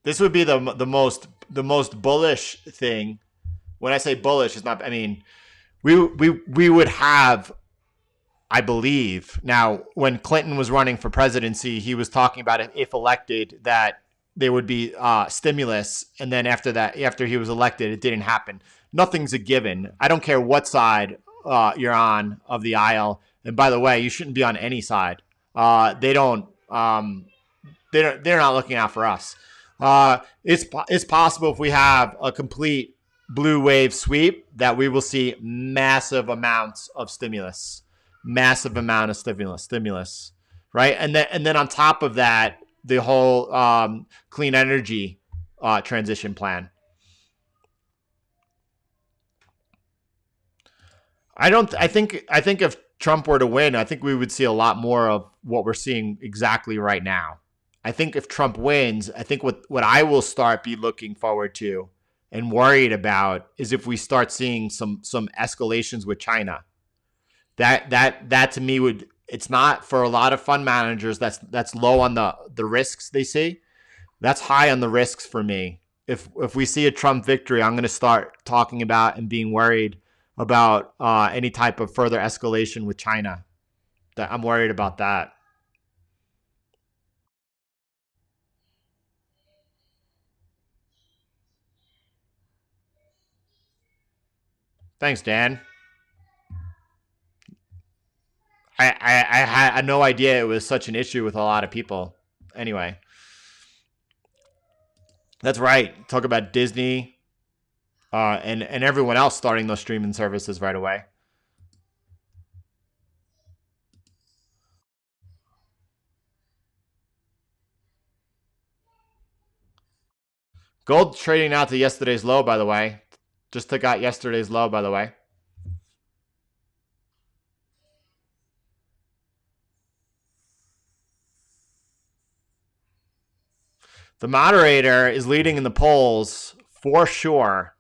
This would be the most bullish thing. When I say bullish, it's not. I mean, we would have, I believe. Now, when Clinton was running for presidency, he was talking about it, if elected, that there would be stimulus, and then after that, after he was elected, it didn't happen. Nothing's a given. I don't care what side you're on of the aisle. And by the way, you shouldn't be on any side. They don't. They're not looking out for us. It's possible if we have a complete blue wave sweep that we will see massive amounts of stimulus, massive amount of stimulus, right? And then on top of that, the whole clean energy transition plan. I think if Trump were to win, I think we would see a lot more of what we're seeing exactly right now. I think if Trump wins, I think what I will start be looking forward to and worried about is if we start seeing some escalations with China. That to me would, it's not for a lot of fund managers, that's low on the risks they see. That's high on the risks for me. If we see a Trump victory, I'm going to start talking about and being worried about any type of further escalation with China. That I'm worried about that. Thanks, Dan. I had no idea it was such an issue with a lot of people. Anyway, that's right. Talk about Disney and everyone else starting those streaming services right away. Gold trading out to yesterday's low, by the way. Just took out yesterday's low, by the way. The moderator is leading in the polls for sure.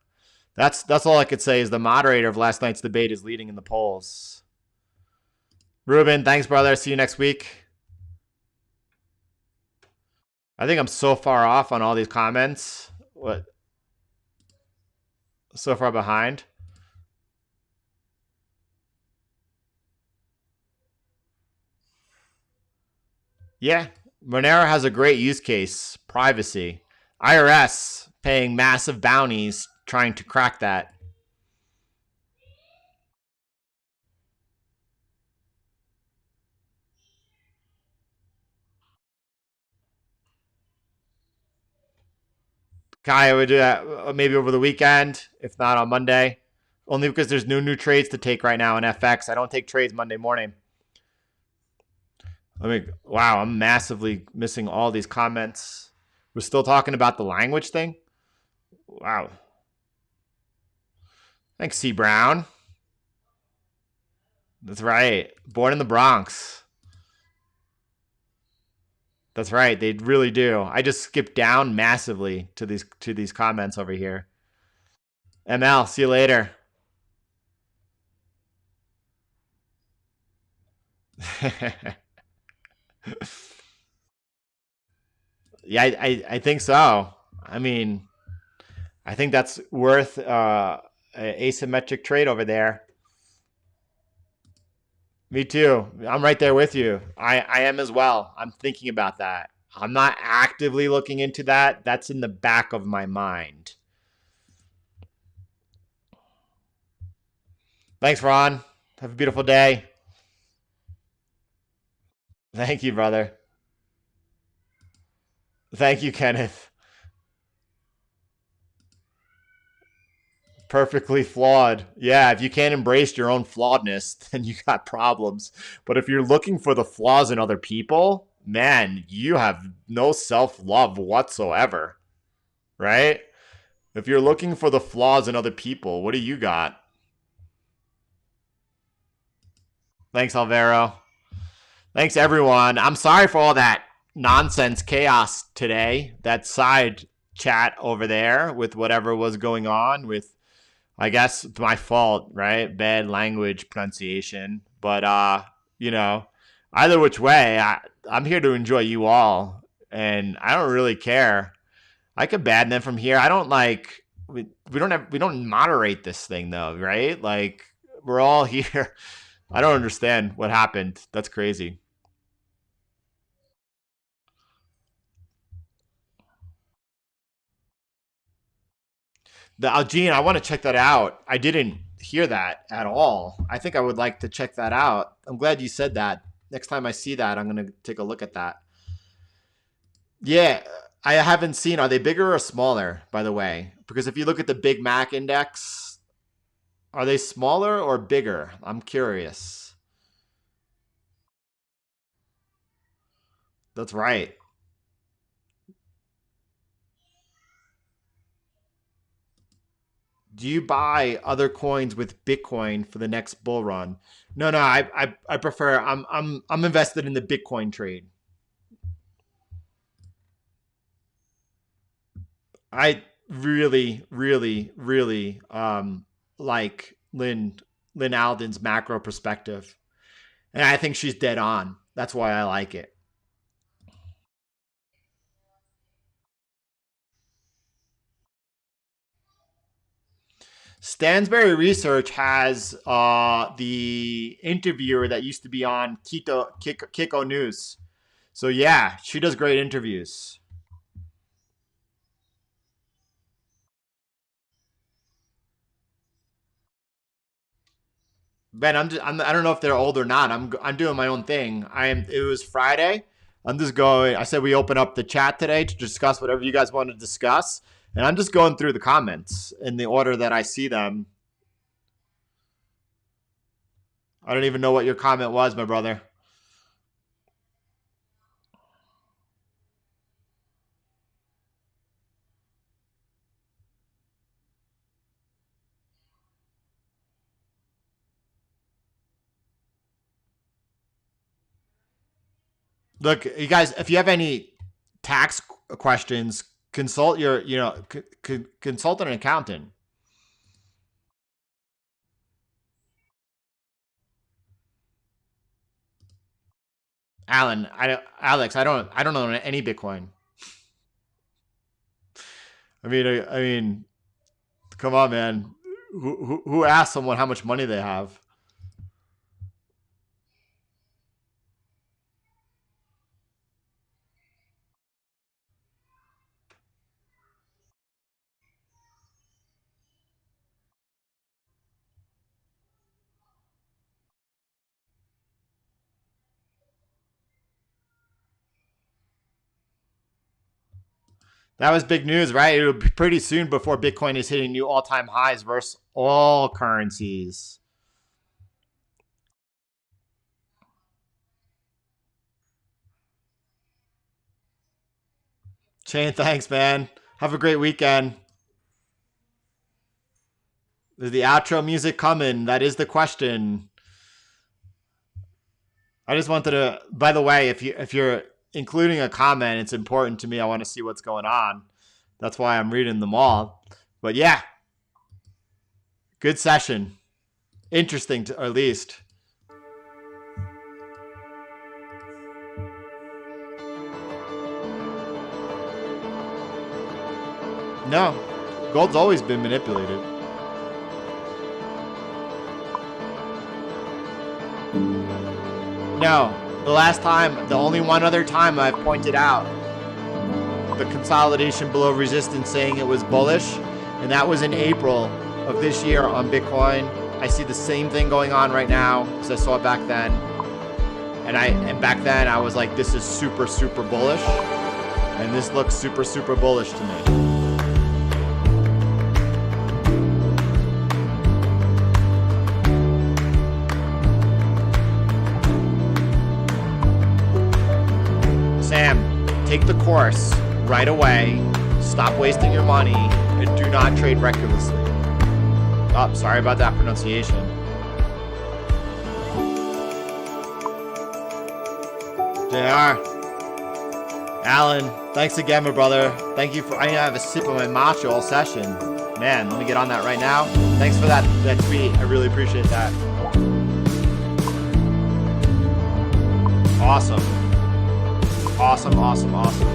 That's all I could say is the moderator of last night's debate is leading in the polls. Ruben, thanks, brother. See you next week. I think I'm so far off on all these comments. What? So far behind. Yeah, Monero has a great use case, privacy. IRS paying massive bounties trying to crack that. Kai, I would do that maybe over the weekend, if not on Monday. Only because there's new trades to take right now in FX. I don't take trades Monday morning. Wow, I'm massively missing all these comments. We're still talking about the language thing? Wow. Thanks, C. Brown. That's right. Born in the Bronx. That's right. They really do. I just skipped down massively to these comments over here. ML, see you later. Yeah, I think so. I mean, I think that's worth an asymmetric trade over there. Me too. I'm right there with you. I am as well. I'm thinking about that. I'm not actively looking into that. That's in the back of my mind. Thanks, Ron. Have a beautiful day. Thank you, brother. Thank you, Kenneth. Perfectly flawed. Yeah, if you can't embrace your own flawedness, then you got problems. But if you're looking for the flaws in other people, man, you have no self love whatsoever, right? If you're looking for the flaws in other people, what do you got? Thanks, Alvaro. Thanks, everyone. I'm sorry for all that nonsense chaos today. That side chat over there with whatever was going on with, I guess it's my fault, right? Bad language pronunciation. But you know, either which way, I'm here to enjoy you all, and I don't really care. I could ban them from here. I don't like we don't moderate this thing though, right? Like we're all here. I don't understand what happened. That's crazy. The Algene, I want to check that out. I didn't hear that at all. I think I would like to check that out. I'm glad you said that. Next time I see that, I'm going to take a look at that. Yeah, I haven't seen. Are they bigger or smaller, by the way? Because if you look at the Big Mac index, are they smaller or bigger? I'm curious. That's right. Do you buy other coins with Bitcoin for the next bull run? No, no, I prefer I'm invested in the Bitcoin trade. I really like Lynn Alden's macro perspective. And I think she's dead on. That's why I like it. Stansberry Research has the interviewer that used to be on Kiko News. So yeah, she does great interviews. Ben, I don't know if they're old or not. I'm doing my own thing. It was Friday. I'm just going. I said we open up the chat today to discuss whatever you guys want to discuss, and I'm just going through the comments in the order that I see them. I don't even know what your comment was, my brother. Look, you guys, if you have any tax questions, consult your, consult an accountant. Alex, I don't own any Bitcoin. I mean, come on, man. Who asked someone how much money they have? That was big news, right? It'll be pretty soon before Bitcoin is hitting new all-time highs versus all currencies. Shane, thanks, man. Have a great weekend. Is the outro music coming? That is the question. I just wanted to. By the way, if you're including a comment, it's important to me. I want to see what's going on. That's why I'm reading them all. But yeah, good session. Interesting, to, or at least. No, gold's always been manipulated. No, the only one other time I've pointed out the consolidation below resistance saying it was bullish, and that was in April of this year on Bitcoin. I see the same thing going on right now as I saw it back then. And back then I was like, this is super, super bullish. And this looks super, super bullish to me. Sam, take the course right away. Stop wasting your money and do not trade recklessly. Oh, sorry about that pronunciation. JR. Alan, thanks again, my brother. Thank you for, I need to have a sip of my matcha all session. Man, let me get on that right now. Thanks for that tweet. I really appreciate that. Awesome. Awesome, awesome, awesome.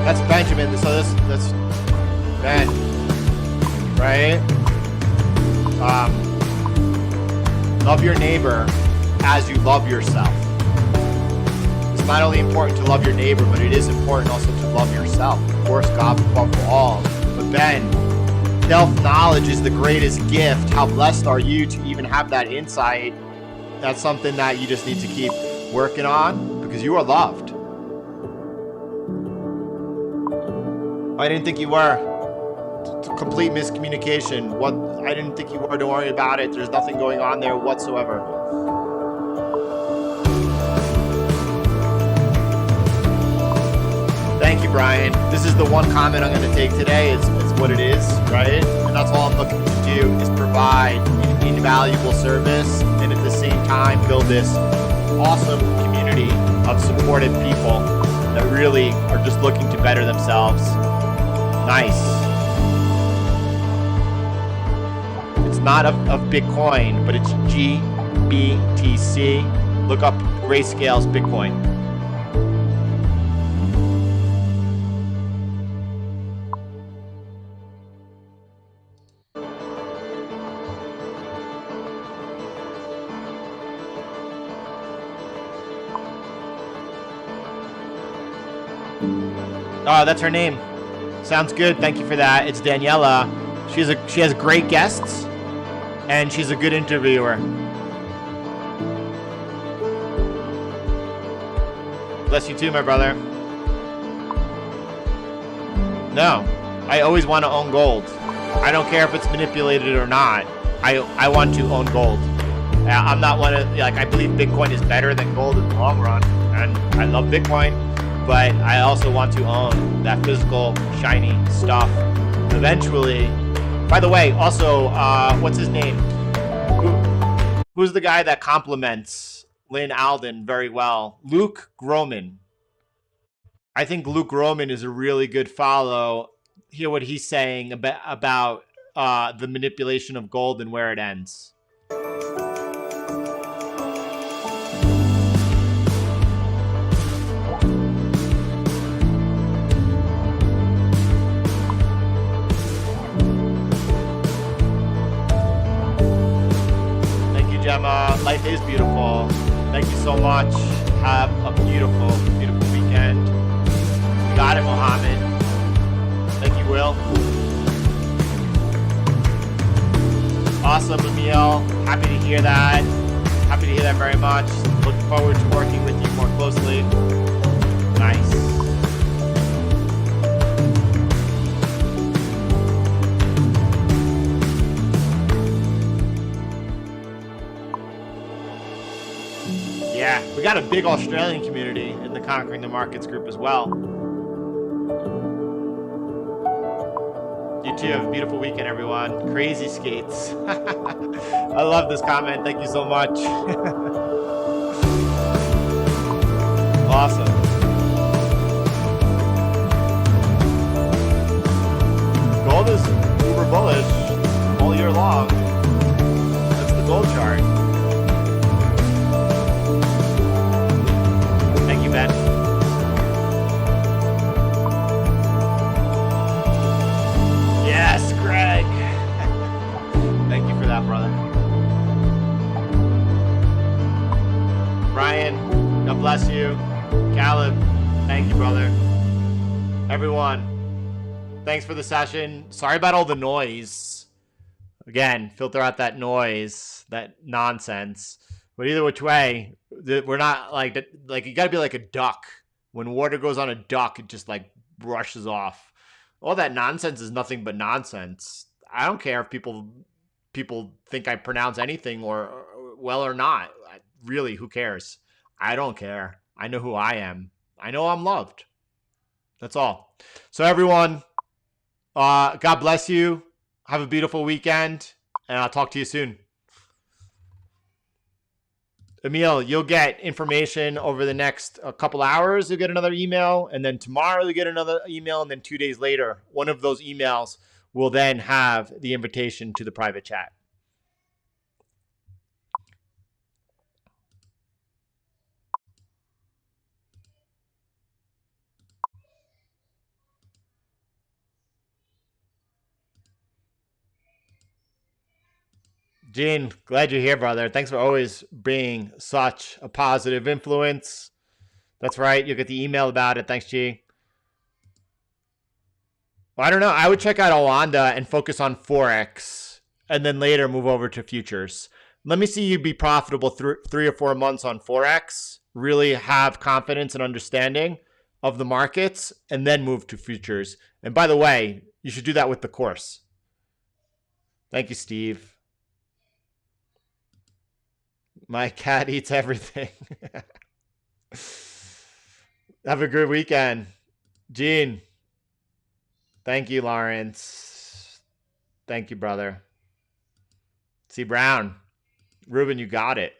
That's Benjamin, so that's Ben, right? Love your neighbor as you love yourself. It's not only important to love your neighbor, but it is important also to love yourself. Of course, God above all. But Ben, self-knowledge is the greatest gift. How blessed are you to even have that insight? That's something that you just need to keep working on because you are loved. I didn't think you were. Complete miscommunication. I didn't think you were. Don't worry about it. There's nothing going on there whatsoever. Thank you, Brian. This is the one comment I'm going to take today. It's what it is, right? And that's all I'm looking to do is provide an invaluable service and at the same time build this awesome community of supportive people that really are just looking to better themselves. Nice. It's not of Bitcoin, but it's GBTC. Look up Grayscale's Bitcoin. Oh, that's her name. Sounds good. Thank you for that. It's Daniela. She has great guests, and she's a good interviewer. Bless you too, my brother. No, I always want to own gold. I don't care if it's manipulated or not. I want to own gold. I'm not one of, like, I believe Bitcoin is better than gold in the long run, and I love Bitcoin. But I also want to own that physical, shiny stuff eventually. By the way, also, what's his name? Who's the guy that compliments Lynn Alden very well? Luke Groman. I think Luke Groman is a really good follow. Hear what he's saying about the manipulation of gold and where it ends. Gemma, life is beautiful. Thank you so much. Have a beautiful, beautiful weekend. You got it, Mohammed. Thank you, Will. Awesome, Emil. Happy to hear that. Happy to hear that very much. Looking forward to working with you more closely. Nice. Yeah, we got a big Australian community in the Conquering the Markets group as well. You too, have a beautiful weekend, everyone. Crazy skates. I love this comment. Thank you so much. Awesome. Gold is uber bullish all year long. That's the gold chart. Ben. Caleb, thank you, brother. Everyone, thanks for the session. Sorry about all the noise. Again, filter out that noise, that nonsense. But either which way, we're not like you got to be like a duck. When water goes on a duck, it just like brushes off. All that nonsense is nothing but nonsense. I don't care if people think I pronounce anything or well or not. Really, who cares? I don't care. I know who I am. I know I'm loved. That's all. So everyone, God bless you. Have a beautiful weekend, and I'll talk to you soon. Emil, you'll get information over the next couple hours. You'll get another email, and then tomorrow you'll get another email, and then 2 days later, one of those emails will then have the invitation to the private chat. Gene, glad you're here, brother. Thanks for always being such a positive influence. That's right. You'll get the email about it. Thanks, G. Well, I don't know. I would check out Alanda and focus on Forex and then later move over to futures. Let me see you be profitable 3 or 4 months on Forex, really have confidence and understanding of the markets, and then move to futures. And by the way, you should do that with the course. Thank you, Steve. My cat eats everything. Have a good weekend. Gene. Thank you, Lawrence. Thank you, brother. C. Brown. Ruben, you got it.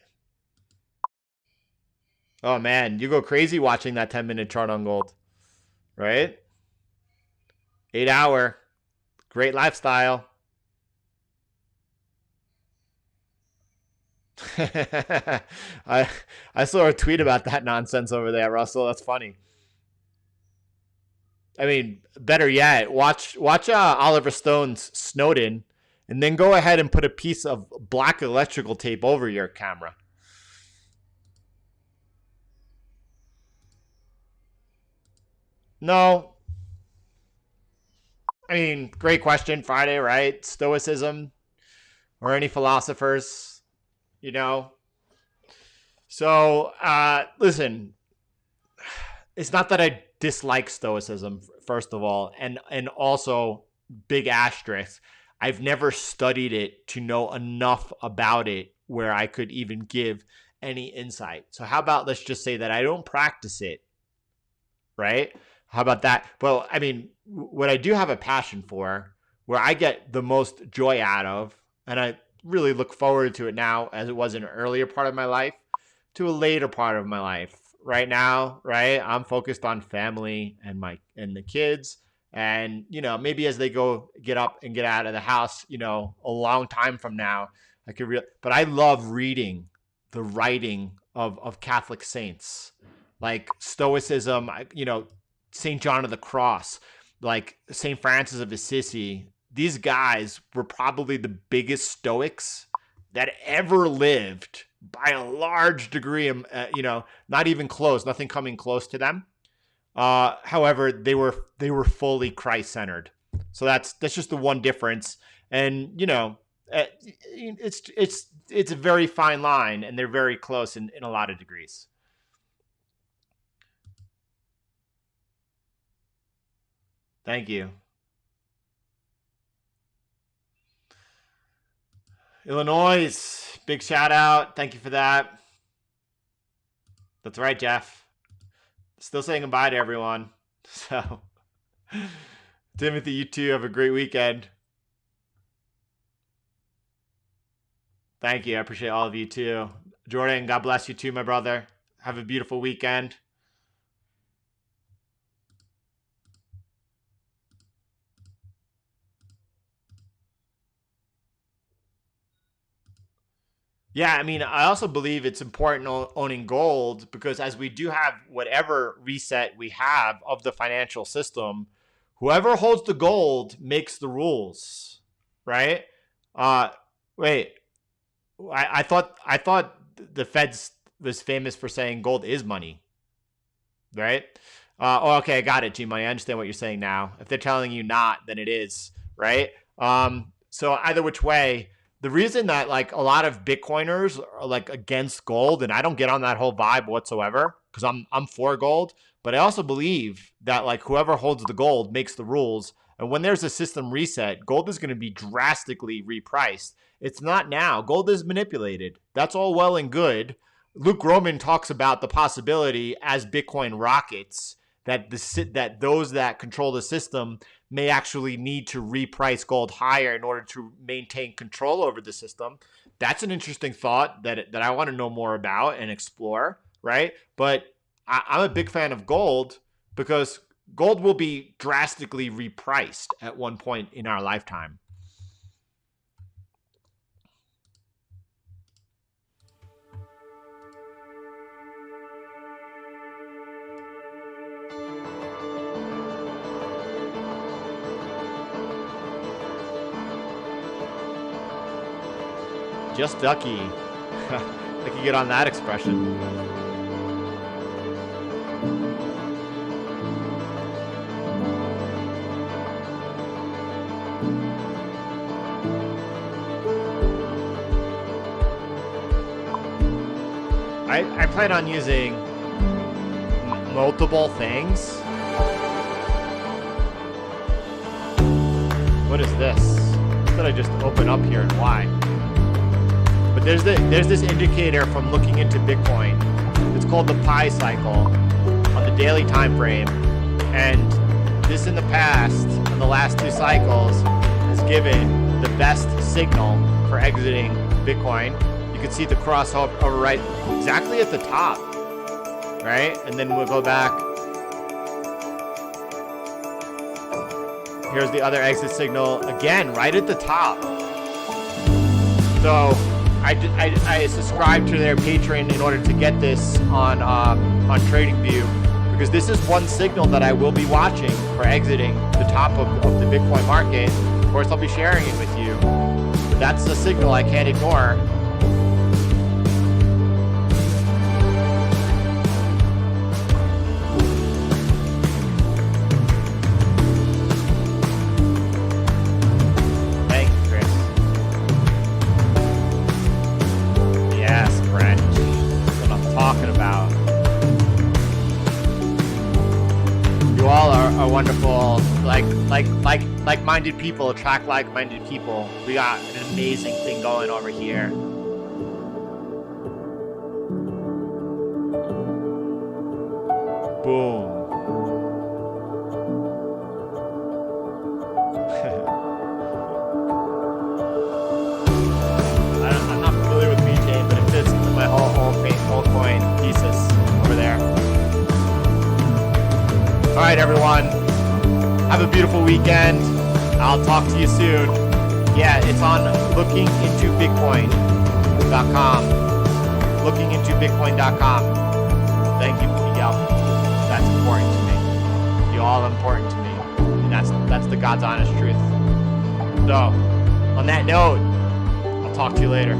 Oh, man. You go crazy watching that 10-minute chart on gold. Right? 8 hour. Great lifestyle. I saw a tweet about that nonsense over there, Russell. That's funny. I mean, better yet, watch Oliver Stone's Snowden, and then go ahead and put a piece of black electrical tape over your camera. No. I mean, great question, Friday, right? Stoicism or any philosophers, you know? So, listen, it's not that I dislike Stoicism, first of all, and also big asterisk. I've never studied it to know enough about it where I could even give any insight. So how about let's just say that I don't practice it, right? How about that? Well, I mean, what I do have a passion for, where I get the most joy out of, and I really look forward to it now as it was in an earlier part of my life to a later part of my life. Right now, right, I'm focused on family and the kids, and maybe as they get up and get out of the house, a long time from now, I could but I love reading the writing of Catholic saints, like Stoicism, St. John of the Cross, like St. Francis of Assisi. These guys were probably the biggest Stoics that ever lived by a large degree, not even close, nothing coming close to them. However, they were fully Christ-centered. So that's just the one difference. And, it's a very fine line, and they're very close in a lot of degrees. Thank you. Illinois, big shout out. Thank you for that. That's right, Jeff. Still saying goodbye to everyone. So, Timothy, you too have a great weekend. Thank you. I appreciate all of you too. Jordan, God bless you too, my brother. Have a beautiful weekend. Yeah, I mean, I also believe it's important owning gold because as we do have whatever reset we have of the financial system, whoever holds the gold makes the rules, right? Wait, I thought the Fed was famous for saying gold is money. right? Okay, I got it, G Money. I understand what you're saying now. If they're telling you not, then it is, right? So either which way, the reason that like a lot of Bitcoiners are like against gold, and I don't get on that whole vibe whatsoever because I'm for gold, but I also believe that like whoever holds the gold makes the rules. And when there's a system reset, gold is going to be drastically repriced. It's not now. Gold is manipulated. That's all well and good. Luke Gromen talks about the possibility as Bitcoin rockets that those that control the system may actually need to reprice gold higher in order to maintain control over the system. That's an interesting thought that I want to know more about and explore, right? But I'm a big fan of gold because gold will be drastically repriced at one point in our lifetime. Just ducky. I could get on that expression. I plan on using multiple things. What is this? What did I just open up here and why? But there's this indicator from looking into Bitcoin. It's called the pi cycle on the daily time frame. And this in the past, in the last 2 cycles, has given the best signal for exiting Bitcoin. You can see the crossover right exactly at the top, right? And then we'll go back. Here's the other exit signal again, right at the top. So I subscribe to their Patreon in order to get this on TradingView, because this is one signal that I will be watching for exiting the top of the Bitcoin market. Of course, I'll be sharing it with you, but that's a signal I can't ignore. Wonderful, like-minded people attract like-minded people. We got an amazing thing going over here. Boom. I'm not familiar with VeChain, but it fits into my whole coin thesis over there. All right, everyone. Have a beautiful weekend. I'll talk to you soon. Yeah, it's on lookingintoBitcoin.com. LookingintoBitcoin.com. Thank you, Miguel. That's important to me. You're all important to me. And that's the God's honest truth. So, on that note, I'll talk to you later.